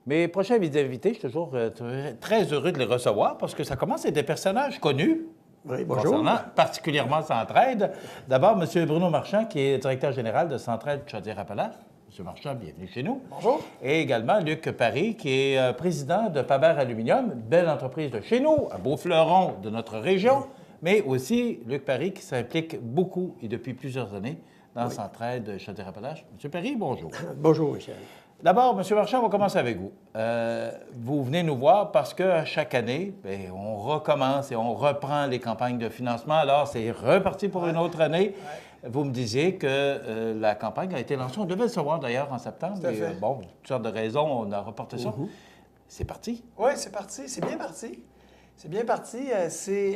Speaker 3: Mes prochains invités, je suis toujours très heureux de les recevoir parce que ça commence à être des personnages connus.
Speaker 9: Oui, bonjour.
Speaker 3: Concernant particulièrement Centraide. D'abord, M. Bruno Marchand, qui est directeur général de Centraide Chaudière-Appalaches. M. Marchand, bienvenue chez nous.
Speaker 9: Bonjour.
Speaker 3: Et également Luc Paré, qui est président de Pabert Aluminium, une belle entreprise de chez nous, un beau fleuron de notre région, mais aussi Luc Paré, qui s'implique beaucoup et depuis plusieurs années dans Centraide Chaudière-Appalaches. M. Paré, bonjour.
Speaker 9: Bonjour, Michel.
Speaker 3: D'abord, M. Marchand, on va commencer avec vous. Vous venez nous voir parce qu'à chaque année, bien, on recommence et on reprend les campagnes de financement. Alors, c'est reparti pour une autre année. Vous me disiez que la campagne a été lancée. On devait le savoir d'ailleurs en septembre.
Speaker 9: Tout à fait.
Speaker 3: Bon, toutes sortes de raisons, on a reporté ça. C'est parti.
Speaker 9: Oui, c'est parti. C'est bien parti. C'est bien parti.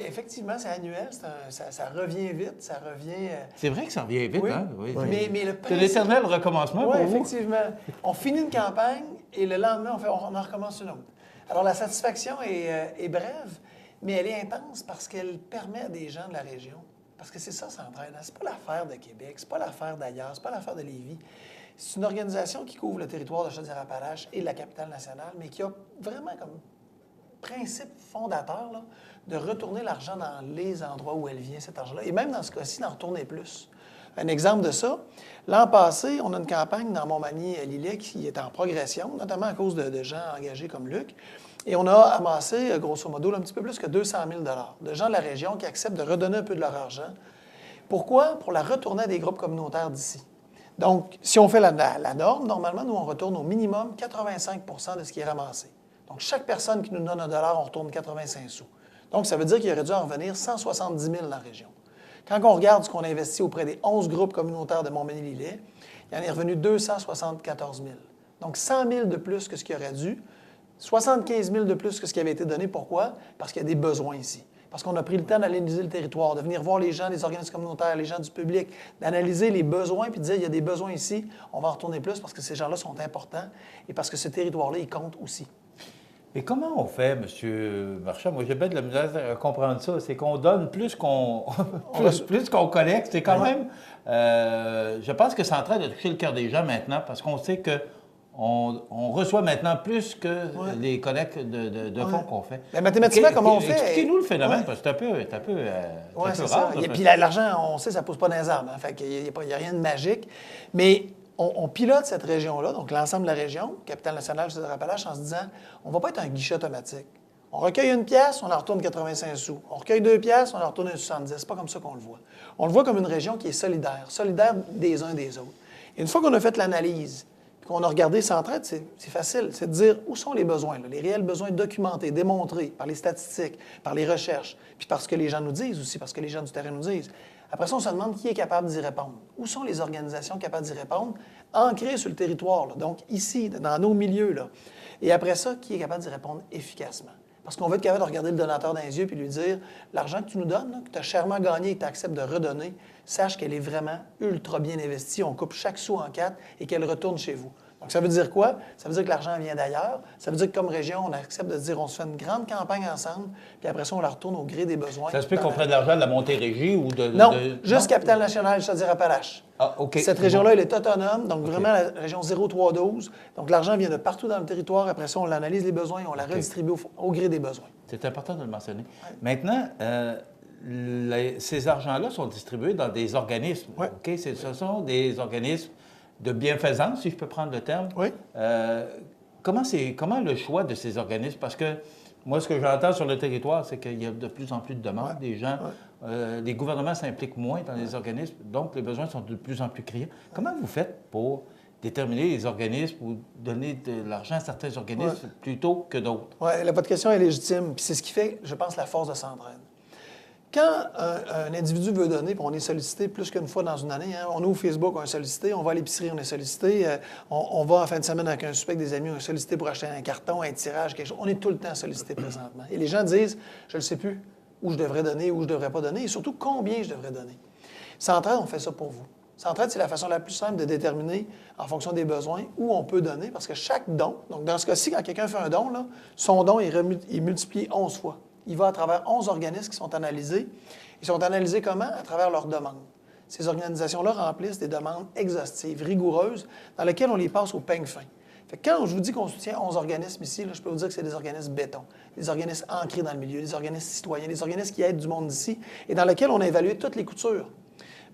Speaker 9: Effectivement, c'est annuel. Ça revient vite. Ça revient...
Speaker 3: C'est vrai que ça revient vite, hein? Oui.
Speaker 9: Mais le
Speaker 3: C'est l'éternel recommencement pour vous.
Speaker 9: Oui, effectivement. On finit une campagne et le lendemain, on en recommence une autre. Alors, la satisfaction est brève, mais elle est intense parce qu'elle permet à des gens de la région. Parce que c'est ça, Centraide. C'est pas l'affaire de Québec, c'est pas l'affaire d'ailleurs, c'est pas l'affaire de Lévis. C'est une organisation qui couvre le territoire de Chaudière-Appalaches et de la capitale nationale, mais qui a vraiment comme principe fondateur là, de retourner l'argent dans les endroits où elle vient, cet argent-là. Et même dans ce cas-ci, d'en retourner plus. Un exemple de ça, l'an passé, on a une campagne dans Montmagny-Lillet qui est en progression, notamment à cause de gens engagés comme Luc. Et on a amassé, grosso modo, un petit peu plus que 200 000 de gens de la région qui acceptent de redonner un peu de leur argent. Pourquoi? Pour la retourner à des groupes communautaires d'ici. Donc, si on fait la norme, normalement, nous, on retourne au minimum 85 % de ce qui est ramassé. Donc, chaque personne qui nous donne $1, on retourne 85 sous. Donc, ça veut dire qu'il aurait dû en revenir 170 000 dans la région. Quand on regarde ce qu'on a investi auprès des 11 groupes communautaires de Montmagny-Lillet, il en est revenu 274 000. Donc, 100 000 de plus que ce qu'il aurait dû, 75 000 de plus que ce qui avait été donné. Pourquoi? Parce qu'il y a des besoins ici. Parce qu'on a pris le temps d'analyser le territoire, de venir voir les gens, les organismes communautaires, les gens du public, d'analyser les besoins puis de dire il y a des besoins ici, on va en retourner plus parce que ces gens-là sont importants et parce que ce territoire-là, il compte aussi.
Speaker 3: Et comment on fait, M. Marchand? Moi, j'ai bien de la misère à comprendre ça. C'est qu'on donne plus qu'on plus qu'on collecte. C'est quand même... je pense que c'est en train de toucher le cœur des gens maintenant parce qu'on sait que on reçoit maintenant plus que les collectes de fonds qu'on fait.
Speaker 9: Mais mathématiquement, comment on fait?
Speaker 3: Expliquez-nous le phénomène, parce que c'est un peu rare.
Speaker 9: Et puis l'argent, on sait, ça ne pousse pas dans les arbres. Hein, fait qu'il n'y a rien de magique. Mais on pilote cette région-là, donc l'ensemble de la région, capitale nationale, Chaudière-Appalaches, en se disant, on ne va pas être un guichet automatique. On recueille 1 pièce, on en retourne 85 sous. On recueille 2 pièces, on en retourne 70. C'est pas comme ça qu'on le voit. On le voit comme une région qui est solidaire des uns des autres. Et une fois qu'on a fait l'analyse, qu'on a regardé Centraide, c'est facile. C'est de dire où sont les besoins, là, les réels besoins documentés, démontrés par les statistiques, par les recherches, puis par ce que les gens nous disent aussi, parce que les gens du terrain nous disent. Après ça, on se demande qui est capable d'y répondre. Où sont les organisations capables d'y répondre, ancrées sur le territoire, là, donc ici, dans nos milieux. Là. Et après ça, qui est capable d'y répondre efficacement. Parce qu'on va être capable de regarder le donateur dans les yeux et lui dire « L'argent que tu nous donnes, là, que tu as chèrement gagné et que tu acceptes de redonner, sache qu'elle est vraiment ultra bien investie. On coupe chaque sou en 4 et qu'elle retourne chez vous. » Donc, ça veut dire quoi? Ça veut dire que l'argent vient d'ailleurs. Ça veut dire que, comme région, on accepte de dire on se fait une grande campagne ensemble, puis après ça, on la retourne au gré des besoins.
Speaker 3: Ça se peut qu'on prenne de l'argent de la Montérégie ou de...
Speaker 9: Non, juste capitale nationale, Chaudière-Appalaches.
Speaker 3: Ah, OK.
Speaker 9: Cette région-là, elle est autonome, donc vraiment la région 0312. Donc, l'argent vient de partout dans le territoire. Après ça, on l'analyse les besoins et on la redistribue au gré des besoins.
Speaker 3: C'est important de le mentionner. Ouais. Maintenant, ces argents-là sont distribués dans des organismes.
Speaker 9: Ouais.
Speaker 3: OK? Ce sont des organismes de bienfaisance, si je peux prendre le terme.
Speaker 9: Oui.
Speaker 3: Comment le choix de ces organismes? Parce que moi, ce que j'entends sur le territoire, c'est qu'il y a de plus en plus de demandes. Des gens, les gouvernements s'impliquent moins dans les organismes, donc les besoins sont de plus en plus criants. Comment vous faites pour déterminer les organismes ou donner de l'argent à certains organismes plutôt que d'autres?
Speaker 9: Oui, votre question est légitime. Puis c'est ce qui fait, je pense, la force de Centraide. Quand un individu veut donner, puis on est sollicité plus qu'une fois dans une année, hein, on ouvre Facebook, on est sollicité, on va à l'épicerie, on est sollicité, on va en fin de semaine avec un souper avec des amis, on est sollicité pour acheter un carton, un tirage, quelque chose. On est tout le temps sollicité présentement. Et les gens disent, je ne sais plus où je devrais donner, où je ne devrais pas donner, et surtout combien je devrais donner. Centraide, on fait ça pour vous. Centraide, c'est la façon la plus simple de déterminer, en fonction des besoins, où on peut donner, parce que chaque don, donc dans ce cas-ci, quand quelqu'un fait un don, là, son don est multiplié 11 fois. Il va à travers 11 organismes qui sont analysés. Ils sont analysés comment? À travers leurs demandes. Ces organisations-là remplissent des demandes exhaustives, rigoureuses, dans lesquelles on les passe au peigne fin. Fait que quand je vous dis qu'on soutient 11 organismes ici, là, je peux vous dire que c'est des organismes béton, des organismes ancrés dans le milieu, des organismes citoyens, des organismes qui aident du monde d'ici et dans lesquels on a évalué toutes les coutures.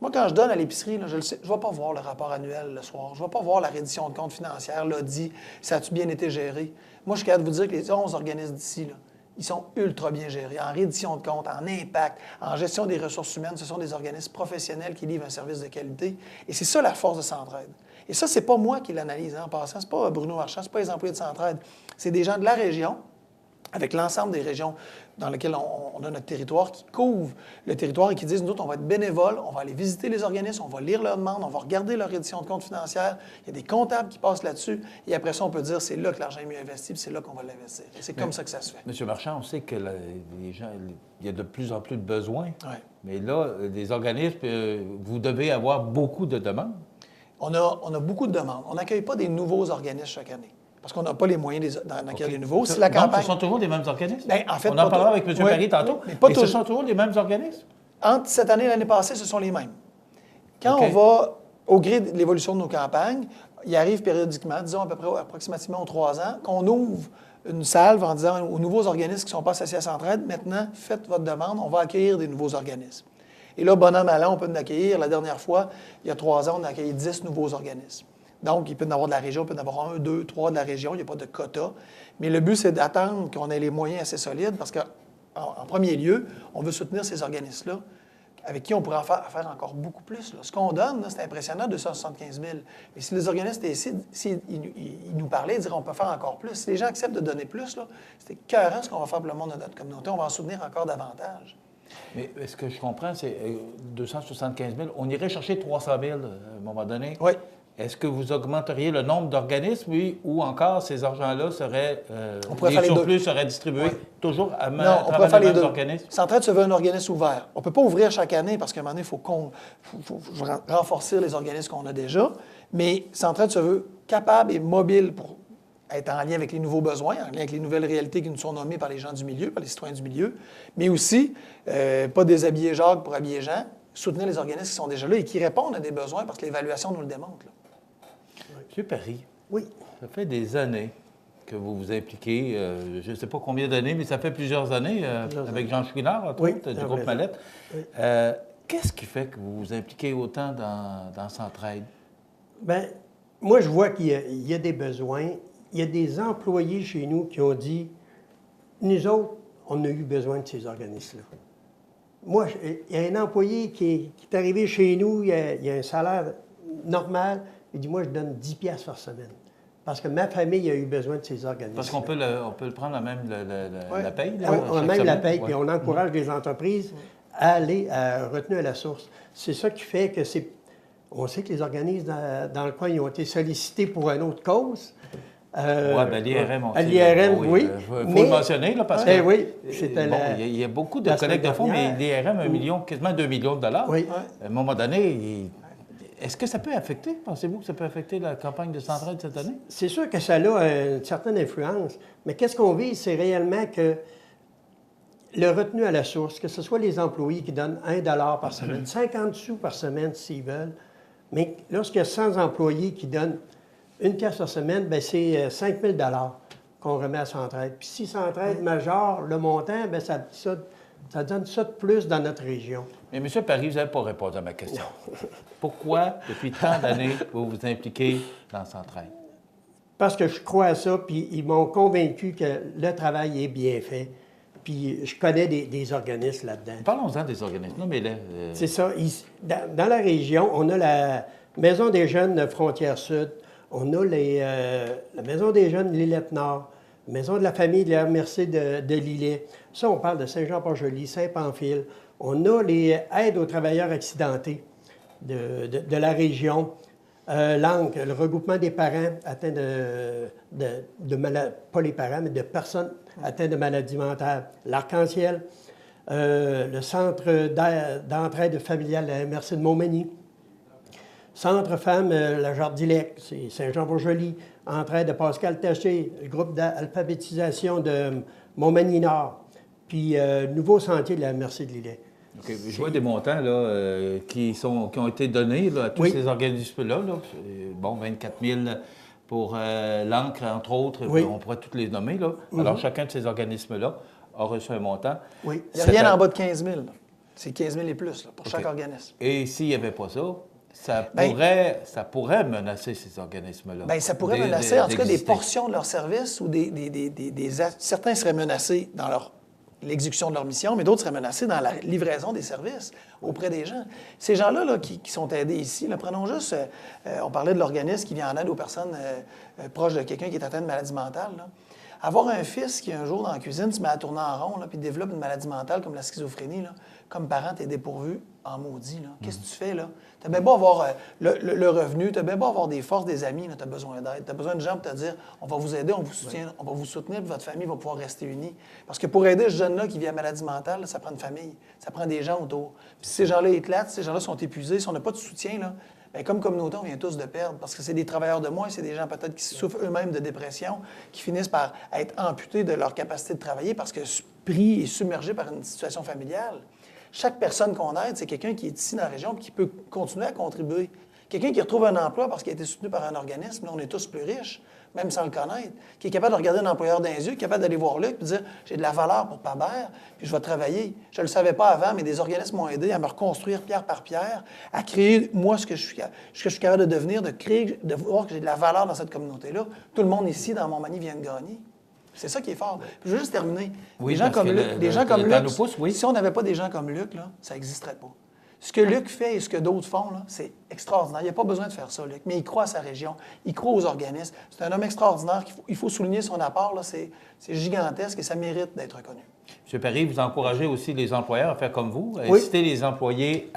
Speaker 9: Moi, quand je donne à l'épicerie, là, je ne vais pas voir le rapport annuel le soir. Je ne vais pas voir la reddition de compte financière, l'audit, ça a-tu bien été géré. Moi, je suis capable de vous dire que les 11 organismes d'ici, là, ils sont ultra bien gérés, en reddition de compte, en impact, en gestion des ressources humaines. Ce sont des organismes professionnels qui livrent un service de qualité. Et c'est ça la force de Centraide. Et ça, c'est pas moi qui l'analyse en passant. C'est pas Bruno Marchand, c'est pas les employés de Centraide. C'est des gens de la région, avec l'ensemble des régions dans lesquelles on a notre territoire, qui couvrent le territoire et qui disent, nous autres, on va être bénévoles, on va aller visiter les organismes, on va lire leurs demandes, on va regarder leur reddition de compte financière. Il y a des comptables qui passent là-dessus. Et après ça, on peut dire, c'est là que l'argent est mieux investi, puis c'est là qu'on va l'investir. Et c'est comme ça que ça se fait.
Speaker 3: M. Marchand, on sait que les gens, il y a de plus en plus de besoins.
Speaker 9: Ouais.
Speaker 3: Mais là, les organismes, vous devez avoir beaucoup de demandes.
Speaker 9: On a beaucoup de demandes. On n'accueille pas des nouveaux organismes chaque année. Parce qu'on n'a pas les moyens d'en accueillir des nouveaux. Si la campagne...
Speaker 3: Donc, ce sont toujours les mêmes organismes?
Speaker 9: Bien, en fait,
Speaker 3: on en parlera avec M. Perry tantôt.
Speaker 9: Mais pas
Speaker 3: ce sont toujours les mêmes organismes?
Speaker 9: Entre cette année et l'année passée, ce sont les mêmes. Quand on va, au gré de l'évolution de nos campagnes, il arrive périodiquement, disons à peu près approximativement aux 3 ans, qu'on ouvre une salve en disant aux nouveaux organismes qui ne sont pas associés à Centraide, maintenant, faites votre demande, on va accueillir des nouveaux organismes. Et là, bon an, mal an, on peut en accueillir. La dernière fois, il y a 3 ans, on a accueilli 10 nouveaux organismes. Donc, il peut y en avoir de la région, il peut y en avoir 1, 2, 3 de la région, il n'y a pas de quota. Mais le but, c'est d'attendre qu'on ait les moyens assez solides parce qu'en premier lieu, on veut soutenir ces organismes-là avec qui on pourrait en faire encore beaucoup plus. Là. Ce qu'on donne, c'est impressionnant, 275 000. Mais si les organismes étaient ici, s'ils nous parlaient, ils diraient on peut faire encore plus. Si les gens acceptent de donner plus, c'est écœurant ce qu'on va faire pour le monde de notre communauté. On va en soutenir encore davantage.
Speaker 3: Mais ce que je comprends, c'est 275 000. On irait chercher 300 000 à un moment donné.
Speaker 9: Oui.
Speaker 3: Est-ce que vous augmenteriez le nombre d'organismes, oui, ou encore ces argents-là seraient,
Speaker 9: les surplus
Speaker 3: seraient distribués toujours à
Speaker 9: on pourrait faire les deux.
Speaker 3: Organismes?
Speaker 9: Centraide se veut un organisme ouvert. On ne peut pas ouvrir chaque année parce qu'à un moment donné, il faut renforcer les organismes qu'on a déjà. Mais Centraide se veut capable et mobile pour être en lien avec les nouveaux besoins, en lien avec les nouvelles réalités qui nous sont nommées par les gens du milieu, par les citoyens du milieu, mais aussi, pas déshabiller Jacques pour habiller Jean, soutenir les organismes qui sont déjà là et qui répondent à des besoins parce que l'évaluation nous le démontre. Là.
Speaker 3: M. Perry,
Speaker 9: oui.
Speaker 3: Ça fait des années que vous vous impliquez, je ne sais pas combien d'années, mais ça fait plusieurs années, avec Jean Chouinard, entre autres, du groupe Mallette. Oui. Qu'est-ce qui fait que vous vous impliquez autant dans Centraide?
Speaker 12: Bien, moi, je vois qu'il y a des besoins. Il y a des employés chez nous qui ont dit, nous autres, on a eu besoin de ces organismes-là. Moi, il y a un employé qui est arrivé chez nous, il y a un salaire normal, il dit, moi, je donne 10 piastres par semaine. Parce que ma famille a eu besoin de ces organismes.
Speaker 3: Parce qu'on peut le prendre même la paye?
Speaker 12: Là, on même la paye, puis on encourage les entreprises à aller à retenue à la source. C'est ça qui fait que c'est... On sait que les organismes dans le coin, ils ont été sollicités pour une autre cause.
Speaker 3: Oui, bien, l'IRM aussi.
Speaker 12: L'IRM, oui.
Speaker 3: Il faut le mentionner, là, parce que...
Speaker 12: oui,
Speaker 3: il y a beaucoup de collectes de fonds, mais l'IRM, 1 million, quasiment 2 millions de dollars.
Speaker 12: Oui.
Speaker 3: À un moment donné, est-ce que ça peut affecter? Pensez-vous que ça peut affecter la campagne de Centraide cette année?
Speaker 12: C'est sûr que ça a une certaine influence. Mais qu'est-ce qu'on vise, c'est réellement que le retenu à la source, que ce soit les employés qui donnent 1 $ par semaine, 50 sous par semaine s'ils veulent, mais lorsqu'il y a 100 employés qui donnent 1 pièce par semaine, bien, c'est 5 000 $ qu'on remet à Centraide. Puis si Centraide majore le montant, bien, ça donne ça de plus dans notre région.
Speaker 3: Mais M. Perry, vous n'avez pas répondu à ma question. Pourquoi, depuis tant d'années, vous vous impliquez dans Centraide?
Speaker 12: Parce que je crois à ça, puis ils m'ont convaincu que le travail est bien fait. Puis je connais des organismes là-dedans.
Speaker 3: Parlons-en des organismes. Nommez-les.
Speaker 12: C'est ça. Dans la région, on a la Maison des jeunes de Frontière-Sud, on a la Maison des jeunes de l'Îlette-Nord, la Maison de la famille de la MRC de Lillet. Ça, on parle de Saint-Jean-Port-Joli, Saint-Pamphile. On a les aides aux travailleurs accidentés de la région. L'ANC, le regroupement des parents atteints de maladies, pas les parents, mais de personnes atteintes de maladies mentales. L'Arc-en-Ciel, le Centre d'entraide familiale de la MRC de Montmagny. Centre Femmes, la Jardilec, c'est Saint-Jean-Port-Joli. Entraide de Pascal Taché, le groupe d'alphabétisation de Montmagny-Nord. Puis nouveau sentier de la MRC de Lillet.
Speaker 3: Okay. Je vois des montants là, qui ont été donnés là, à tous ces organismes-là. Bon, 24 000 pour l'encre, entre autres,
Speaker 12: Oui.
Speaker 3: on pourrait tous les nommer, là. Alors, chacun de ces organismes-là a reçu un montant.
Speaker 9: Oui. Il n'y a rien en bas de 15 000. C'est 15 000 et plus là, pour chaque organisme.
Speaker 3: Et s'il n'y avait pas ça, ça pourrait menacer ces organismes-là.
Speaker 9: Bien, ça pourrait menacer, en tout cas, des portions de leur service ou certains seraient menacés dans l'exécution de leur mission, mais d'autres seraient menacés dans la livraison des services auprès des gens. Ces gens-là là, qui sont aidés ici, là, prenons juste, on parlait de l'organisme qui vient en aide aux personnes proches de quelqu'un qui est atteint de maladie mentale. Là. Avoir un fils qui, un jour, dans la cuisine, se met à tourner en rond, là, puis développe une maladie mentale comme la schizophrénie, là, comme parent, t'es dépourvu en maudit. Qu'est-ce que tu fais, là? T'as bien beau avoir le revenu, t'as bien beau avoir des forces, des amis, t'as besoin d'aide. T'as besoin de gens pour te dire, on va vous aider, on vous soutient, on va vous soutenir, puis votre famille va pouvoir rester unie. Parce que pour aider ce jeune-là qui vit à maladie mentale, là, ça prend une famille, ça prend des gens autour. Puis si ces gens-là éclatent, si ces gens-là sont épuisés, si on n'a pas de soutien, là, bien, comme communauté, on vient tous de perdre, parce que c'est des travailleurs de moins, c'est des gens peut-être qui souffrent eux-mêmes de dépression, qui finissent par être amputés de leur capacité de travailler parce que pris et submergés par une situation familiale. Chaque personne qu'on aide, c'est quelqu'un qui est ici dans la région et qui peut continuer à contribuer. Quelqu'un qui retrouve un emploi parce qu'il a été soutenu par un organisme, là, on est tous plus riches, même sans le connaître, qui est capable de regarder un employeur dans les yeux, qui est capable d'aller voir Luc et dire « J'ai de la valeur pour Pabert, puis je vais travailler. » Je ne le savais pas avant, mais des organismes m'ont aidé à me reconstruire pierre par pierre, à créer, moi, ce que je suis capable de devenir, de voir que j'ai de la valeur dans cette communauté-là. Tout le monde ici, dans Montmagny, vient de gagner. C'est ça qui est fort. Puis je veux juste terminer.
Speaker 3: Oui,
Speaker 9: des gens comme Luc,
Speaker 3: pousse, oui.
Speaker 9: si on n'avait pas des gens comme Luc, là, ça n'existerait pas. Ce que Luc fait et ce que d'autres font, là, c'est extraordinaire. Il n'y a pas besoin de faire ça, Luc, mais il croit à sa région, il croit aux organismes. C'est un homme extraordinaire, il faut souligner son apport, là, c'est gigantesque et ça mérite d'être reconnu.
Speaker 3: M. Perry, vous encouragez aussi les employeurs à faire comme vous,
Speaker 9: Oui.
Speaker 3: inciter les employés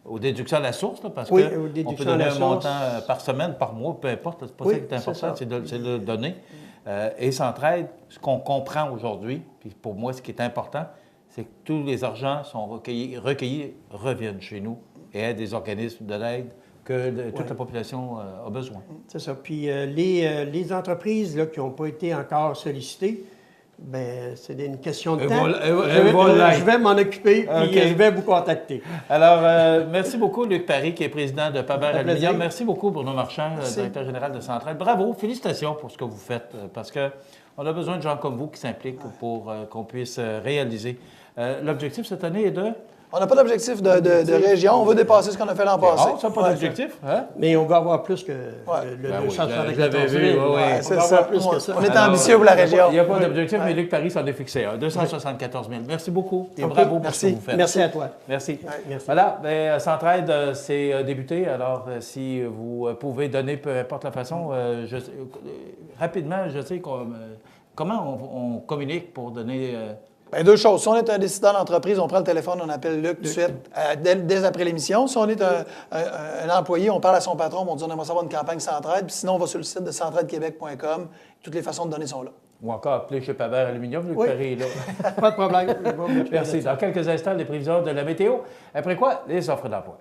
Speaker 3: aux déductions à la source, là, parce
Speaker 12: Oui,
Speaker 3: qu'on peut donner un montant par semaine, par mois, peu importe, c'est pas ça qui est important, c'est de le donner. Et Centraide, ce qu'on comprend aujourd'hui, puis pour moi, ce qui est important, c'est que tous les argents sont recueillis, reviennent chez nous et aident des organismes de l'aide que toute la population a besoin.
Speaker 12: C'est ça. Puis les entreprises là, qui n'ont pas été encore sollicitées, bien, c'est une question de temps. Je vais m'en occuper, puis je vais vous contacter.
Speaker 3: Alors, merci beaucoup, Luc Perry, qui est président de Pabert Aluminium. Merci beaucoup, Bruno Marchand, directeur général de Centraide. Bravo, félicitations pour ce que vous faites, parce qu'on a besoin de gens comme vous qui s'impliquent pour qu'on puisse réaliser. L'objectif cette année est de...
Speaker 9: On n'a pas d'objectif de région. On veut dépasser ce qu'on a fait l'an passé.
Speaker 3: Ça n'a pas d'objectif. Hein?
Speaker 12: Mais on va avoir plus que le 274 000.
Speaker 9: C'est ça. On est ambitieux pour la région.
Speaker 3: Il n'y a pas d'objectif, mais Luc Perry s'en est fixé un. 274 000. Merci beaucoup et bravo pour ce que vous faites.
Speaker 12: Merci à toi.
Speaker 3: Merci.
Speaker 12: Merci.
Speaker 3: Voilà, bien, Centraide, c'est débuté. Alors, si vous pouvez donner, peu importe la façon, rapidement, je sais comment on communique pour donner...
Speaker 9: Bien, deux choses. Si on est un décideur d'entreprise, on prend le téléphone, on appelle Luc tout de suite, dès après l'émission. Si on est un employé, on parle à son patron, on dit on aimerait savoir une campagne Centraide. Puis sinon, on va sur le site de centraidequebec.com. Toutes les façons de donner sont là.
Speaker 3: Ou encore appeler chez Pabert Aluminium, Luc Perry est là.
Speaker 12: Pas de problème.
Speaker 3: Merci. Dans quelques instants, les prévisions de la météo. Après quoi, les offres d'emploi.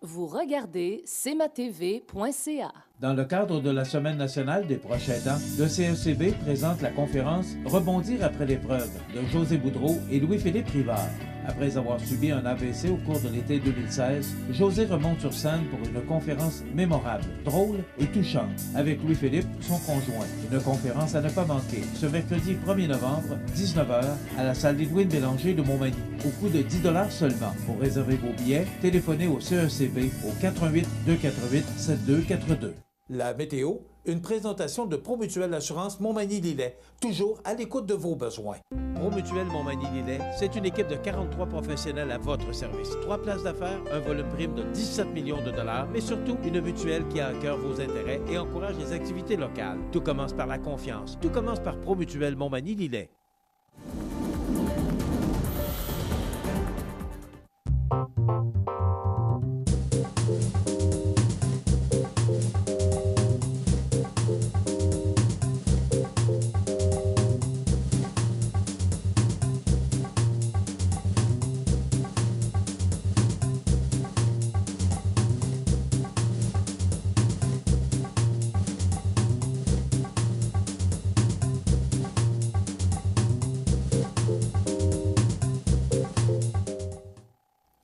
Speaker 13: Vous regardez cmatv.ca.
Speaker 10: Dans le cadre de la Semaine nationale des proches aidants, le CECB présente la conférence « Rebondir après l'épreuve » de José Boudreau et Louis-Philippe Rivard. Après avoir subi un AVC au cours de l'été 2016, José remonte sur scène pour une conférence mémorable, drôle et touchante, avec Louis-Philippe, son conjoint. Une conférence à ne pas manquer, ce mercredi 1er novembre, 19h, à la salle Edwin Bélanger de Montmagny, au coût de 10 $ seulement. Pour réserver vos billets, téléphonez au CECB au 88 248 7242.
Speaker 14: La météo, une présentation de Promutuelle Assurance Montmagny-Lillet, toujours à l'écoute de vos besoins.
Speaker 10: Promutuelle Montmagny-Lillet, c'est une équipe de 43 professionnels à votre service. 3 places d'affaires, un volume prime de 17 millions de dollars, mais surtout une mutuelle qui a à cœur vos intérêts et encourage les activités locales. Tout commence par la confiance. Tout commence par Promutuelle Montmagny-Lillet.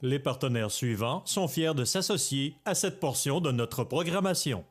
Speaker 1: Les partenaires suivants sont fiers de s'associer à cette portion de notre programmation.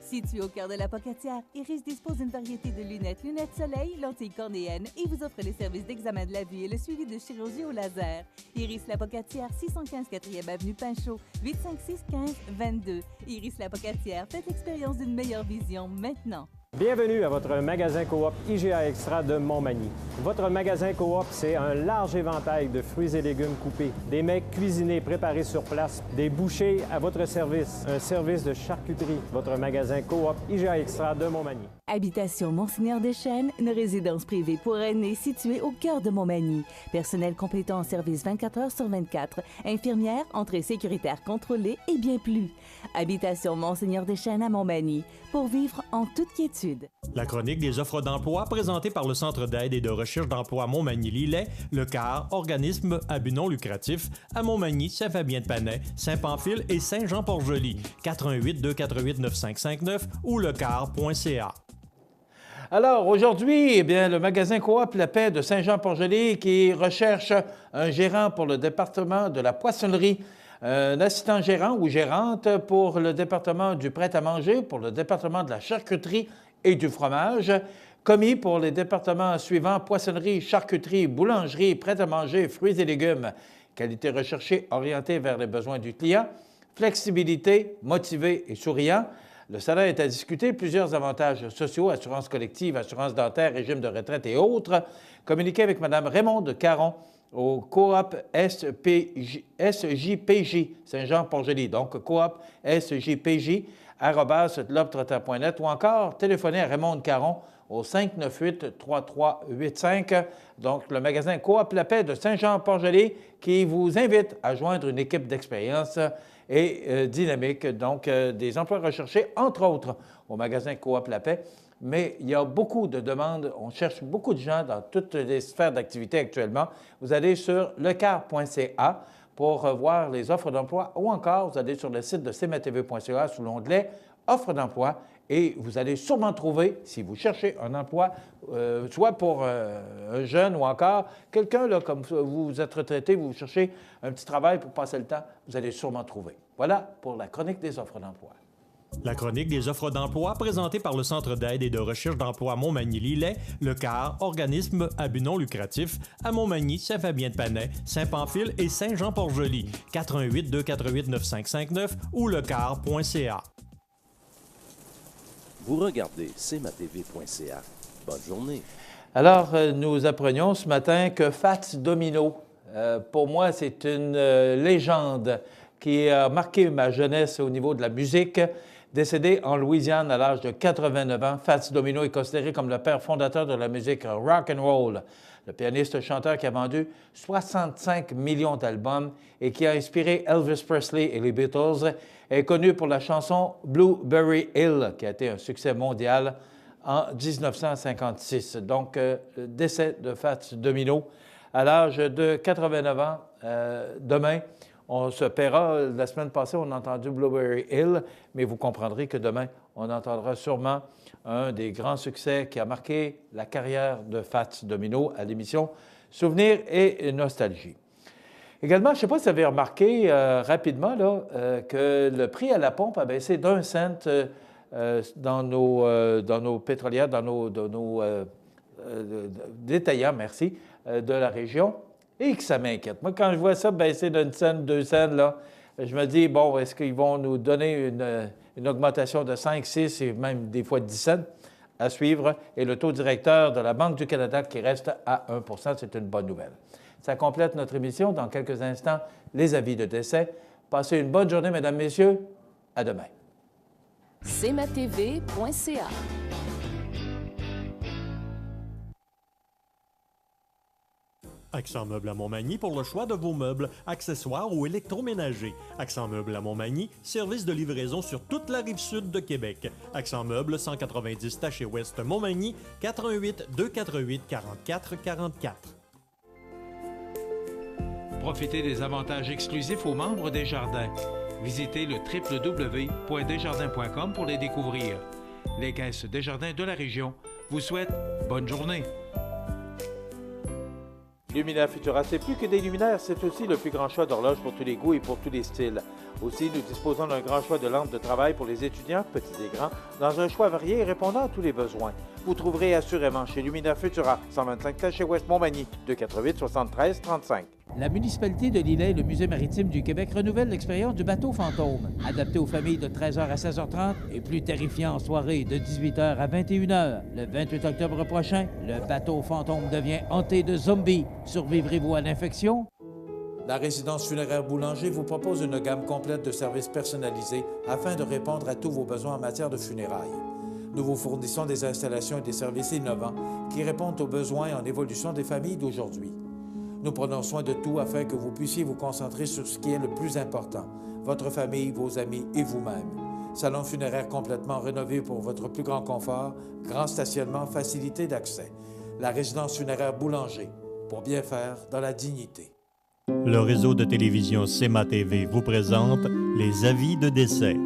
Speaker 4: Situé au cœur de la Pocatière, Iris dispose d'une variété de lunettes soleil, lentilles cornéennes et vous offre les services d'examen de la vue et le suivi de chirurgie au laser. Iris la Pocatière, 615 4e avenue Pinchot, 856-15-22. Iris la Pocatière, faites l'expérience d'une meilleure vision maintenant.
Speaker 5: Bienvenue à votre magasin Coop IGA Extra de Montmagny. Votre magasin Coop, c'est un large éventail de fruits et légumes coupés, des mets cuisinés préparés sur place, des bouchées à votre service, un service de charcuterie. Votre magasin Coop IGA Extra de Montmagny.
Speaker 4: Habitation Monseigneur Deschênes, une résidence privée pour aînés située au cœur de Montmagny. Personnel compétent en service 24 heures sur 24. Infirmière, entrée sécuritaire contrôlée et bien plus. Habitation Monseigneur Deschênes à Montmagny. Pour vivre en toute quiétude.
Speaker 1: La chronique des offres d'emploi présentée par le Centre d'aide et de recherche d'emploi Montmagny-Lillet, le CAR, organisme à but non lucratif, à Montmagny, Saint-Fabien-de-Panay, Saint-Pamphile et Saint-Jean-Port-Joli. 418-248-9559 ou lecar.ca.
Speaker 3: Alors, aujourd'hui, eh bien, le magasin Coop La Paix de Saint-Jean-Port-Joli qui recherche un gérant pour le département de la poissonnerie, un assistant gérant ou gérante pour le département du prêt-à-manger, pour le département de la charcuterie et du fromage, commis pour les départements suivants: poissonnerie, charcuterie, boulangerie, prêt-à-manger, fruits et légumes. Qualité recherchée orientée vers les besoins du client, flexibilité, motivé et souriant. Le salaire est à discuter, plusieurs avantages sociaux, assurance collective, assurance dentaire, régime de retraite et autres. Communiquez avec Mme Raymonde Caron au Coop SJPJ Saint-Jean-Port-Joli. Donc, Coop SJPJ @lobtrottin.net ou encore téléphonez à Raymonde Caron au 598-3385. Donc, le magasin Coop La Paix de Saint-Jean-Port-Joli qui vous invite à joindre une équipe d'expérience et dynamique, donc des emplois recherchés, entre autres, au magasin Coop La Paix. Mais il y a beaucoup de demandes. On cherche beaucoup de gens dans toutes les sphères d'activité actuellement. Vous allez sur lecar.ca pour voir les offres d'emploi ou encore vous allez sur le site de cmatv.ca sous l'onglet « Offres d'emploi » et vous allez sûrement trouver, si vous cherchez un emploi, soit pour un jeune ou encore quelqu'un, là, comme vous êtes retraité, vous cherchez un petit travail pour passer le temps, vous allez sûrement trouver. Voilà pour la chronique des offres d'emploi.
Speaker 1: La chronique des offres d'emploi présentée par le Centre d'aide et de recherche d'emploi Montmagny-Lillet, le CAR, organisme à but non lucratif, à Montmagny, Saint-Fabien-de-Panay, Saint-Pamphile et Saint-Jean-Port-Joli. 418-248-9559 ou lecar.ca.
Speaker 6: Vous regardez cmatv.ca. Bonne journée.
Speaker 3: Alors, nous apprenions ce matin que Fats Domino, pour moi, c'est une légende qui a marqué ma jeunesse au niveau de la musique. Décédé en Louisiane à l'âge de 89 ans, Fats Domino est considéré comme le père fondateur de la musique rock and roll. Le pianiste-chanteur qui a vendu 65 millions d'albums et qui a inspiré Elvis Presley et les Beatles est connu pour la chanson Blueberry Hill, qui a été un succès mondial en 1956. Donc, le décès de Fats Domino à l'âge de 89 ans. Demain, on se paiera. La semaine passée, on a entendu Blueberry Hill, mais vous comprendrez que demain, on entendra sûrement un des grands succès qui a marqué la carrière de Fats Domino à l'émission Souvenirs et Nostalgie. Également, je ne sais pas si vous avez remarqué rapidement là, que le prix à la pompe a baissé d'1 cent dans nos pétrolières, dans nos détaillants, merci, de la région. Et que ça m'inquiète. Moi, quand je vois ça baisser d'1 cent, 2 cents, là, je me dis, bon, est-ce qu'ils vont nous donner une augmentation de 5, 6 et même des fois 10 cents à suivre? Et le taux directeur de la Banque du Canada qui reste à 1 %, c'est une bonne nouvelle. Ça complète notre émission. Dans quelques instants, les avis de décès. Passez une bonne journée, mesdames, messieurs. À demain.
Speaker 13: cmatv.ca.
Speaker 1: Accent Meubles à Montmagny pour le choix de vos meubles, accessoires ou électroménagers. Accent Meubles à Montmagny, service de livraison sur toute la rive sud de Québec. Accent Meubles, 190 Taché Ouest Montmagny, 418-248-4444.
Speaker 10: Profitez des avantages exclusifs aux membres des Jardins. Visitez le www.desjardins.com pour les découvrir. Les caisses Desjardins de la région vous souhaitent bonne journée. Luminaire Futura, c'est plus que des luminaires, c'est aussi le plus grand choix d'horloges pour tous les goûts et pour tous les styles. Aussi, nous disposons d'un grand choix de lampes de travail pour les étudiants, petits et grands, dans un choix varié et répondant à tous les besoins. Vous trouverez assurément chez Luminaire Futura, 125 chez Ouest Montmagny, 248 73 35.
Speaker 15: La municipalité de Lillet et le Musée maritime du Québec renouvellent l'expérience du bateau fantôme. Adapté aux familles de 13h à 16h30 et plus terrifiant en soirée de 18h à 21h. Le 28 octobre prochain, le bateau fantôme devient hanté de zombies. Survivrez-vous à l'infection?
Speaker 14: La résidence funéraire Boulanger vous propose une gamme complète de services personnalisés afin de répondre à tous vos besoins en matière de funérailles. Nous vous fournissons des installations et des services innovants qui répondent aux besoins en évolution des familles d'aujourd'hui. Nous prenons soin de tout afin que vous puissiez vous concentrer sur ce qui est le plus important, votre famille, vos amis et vous-même. Salon funéraire complètement rénové pour votre plus grand confort, grand stationnement, facilité d'accès. La résidence funéraire Boulanger, pour bien faire dans la dignité.
Speaker 1: Le réseau de télévision CEMA TV vous présente les avis de décès.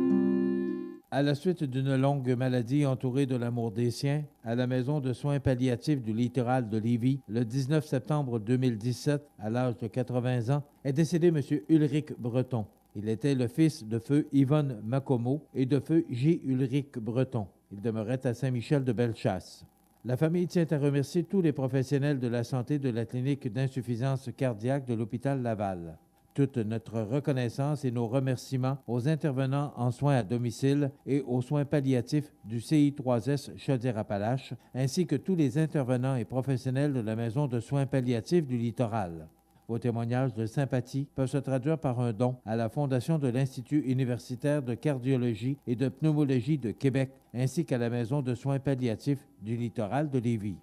Speaker 15: À la suite d'une longue maladie entourée de l'amour des siens, à la maison de soins palliatifs du littoral de Lévis, le 19 septembre 2017, à l'âge de 80 ans, est décédé M. Ulrich Breton. Il était le fils de feu Yvonne Macomo et de feu J. Ulrich Breton. Il demeurait à Saint-Michel de Bellechasse. La famille tient à remercier tous les professionnels de la santé de la clinique d'insuffisance cardiaque de l'hôpital Laval. Toute notre reconnaissance et nos remerciements aux intervenants en soins à domicile et aux soins palliatifs du CI3S Chaudière-Appalaches, ainsi que tous les intervenants et professionnels de la maison de soins palliatifs du littoral. Vos témoignages de sympathie peuvent se traduire par un don à la Fondation de l'Institut universitaire de cardiologie et de pneumologie de Québec, ainsi qu'à la maison de soins palliatifs du littoral de Lévis.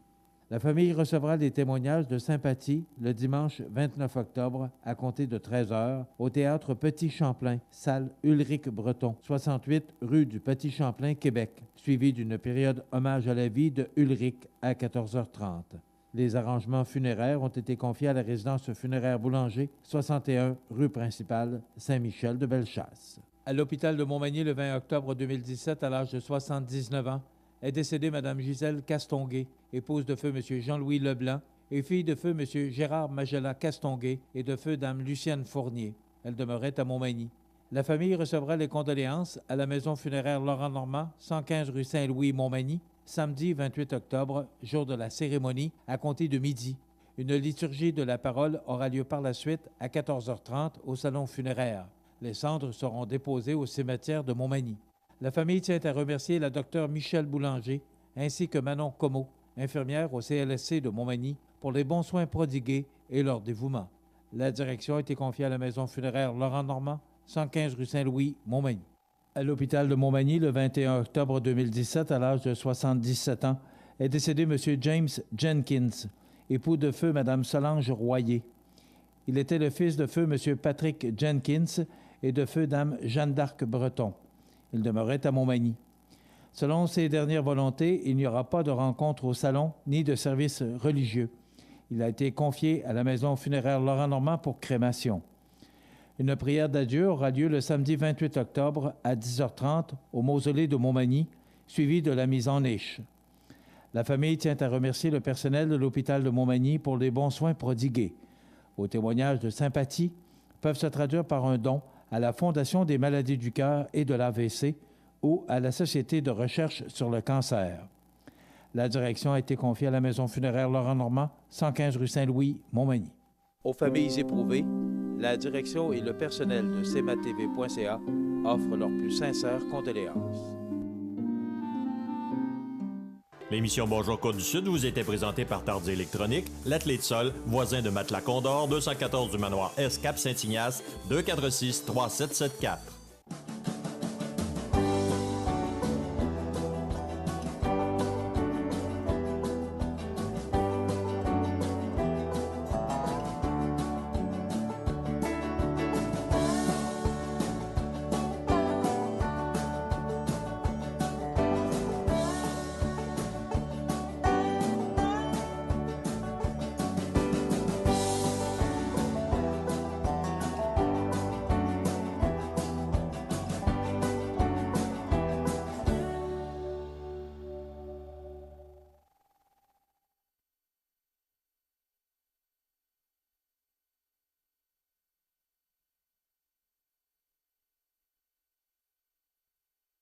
Speaker 15: La famille recevra les témoignages de sympathie le dimanche 29 octobre à compter de 13h au Théâtre Petit Champlain, salle Ulrich Breton, 68 rue du Petit Champlain, Québec, suivi d'une période hommage à la vie de Ulrich à 14h30. Les arrangements funéraires ont été confiés à la résidence funéraire Boulanger, 61 rue principale, Saint-Michel de Bellechasse. À l'hôpital de Montmagny, le 20 octobre 2017, à l'âge de 79 ans, est décédée Mme Gisèle Castonguay, épouse de feu M. Jean-Louis Leblanc et fille de feu M. Gérard Magella Castonguay et de feu Dame Lucienne Fournier. Elle demeurait à Montmagny. La famille recevra les condoléances à la maison funéraire Laurent-Normand, 115 rue Saint-Louis, Montmagny, samedi 28 octobre, jour de la cérémonie, à compter de midi. Une liturgie de la parole aura lieu par la suite à 14h30 au salon funéraire. Les cendres seront déposées au cimetière de Montmagny. La famille tient à remercier la docteure Michel Boulanger ainsi que Manon Comeau, infirmière au CLSC de Montmagny, pour les bons soins prodigués et leur dévouement. La direction a été confiée à la maison funéraire Laurent-Normand, 115 rue Saint-Louis, Montmagny. À l'hôpital de Montmagny, le 21 octobre 2017, à l'âge de 77 ans, est décédé M. James Jenkins, époux de feu Mme Solange Royer. Il était le fils de feu M. Patrick Jenkins et de feu Dame Jeanne d'Arc Breton. Il demeurait à Montmagny. Selon ses dernières volontés, il n'y aura pas de rencontre au salon ni de service religieux. Il a été confié à la maison funéraire Laurent-Normand pour crémation. Une prière d'adieu aura lieu le samedi 28 octobre à 10h30 au mausolée de Montmagny, suivie de la mise en niche. La famille tient à remercier le personnel de l'hôpital de Montmagny pour les bons soins prodigués. Vos témoignages de sympathie peuvent se traduire par un don à la Fondation des maladies du cœur et de l'AVC ou à la Société de recherche sur le cancer. La direction a été confiée à la maison funéraire Laurent-Normand, 115 rue Saint-Louis, Montmagny.
Speaker 10: Aux familles éprouvées, la direction et le personnel de CEMATV.ca offrent leurs plus sincères condoléances.
Speaker 1: L'émission Bonjour Côte-du-Sud vous était présentée par Tardier Électronique, l'atelier de sol, voisin de Matelas Condor, 214 du manoir S, Cap Saint-Ignace, 246-3774.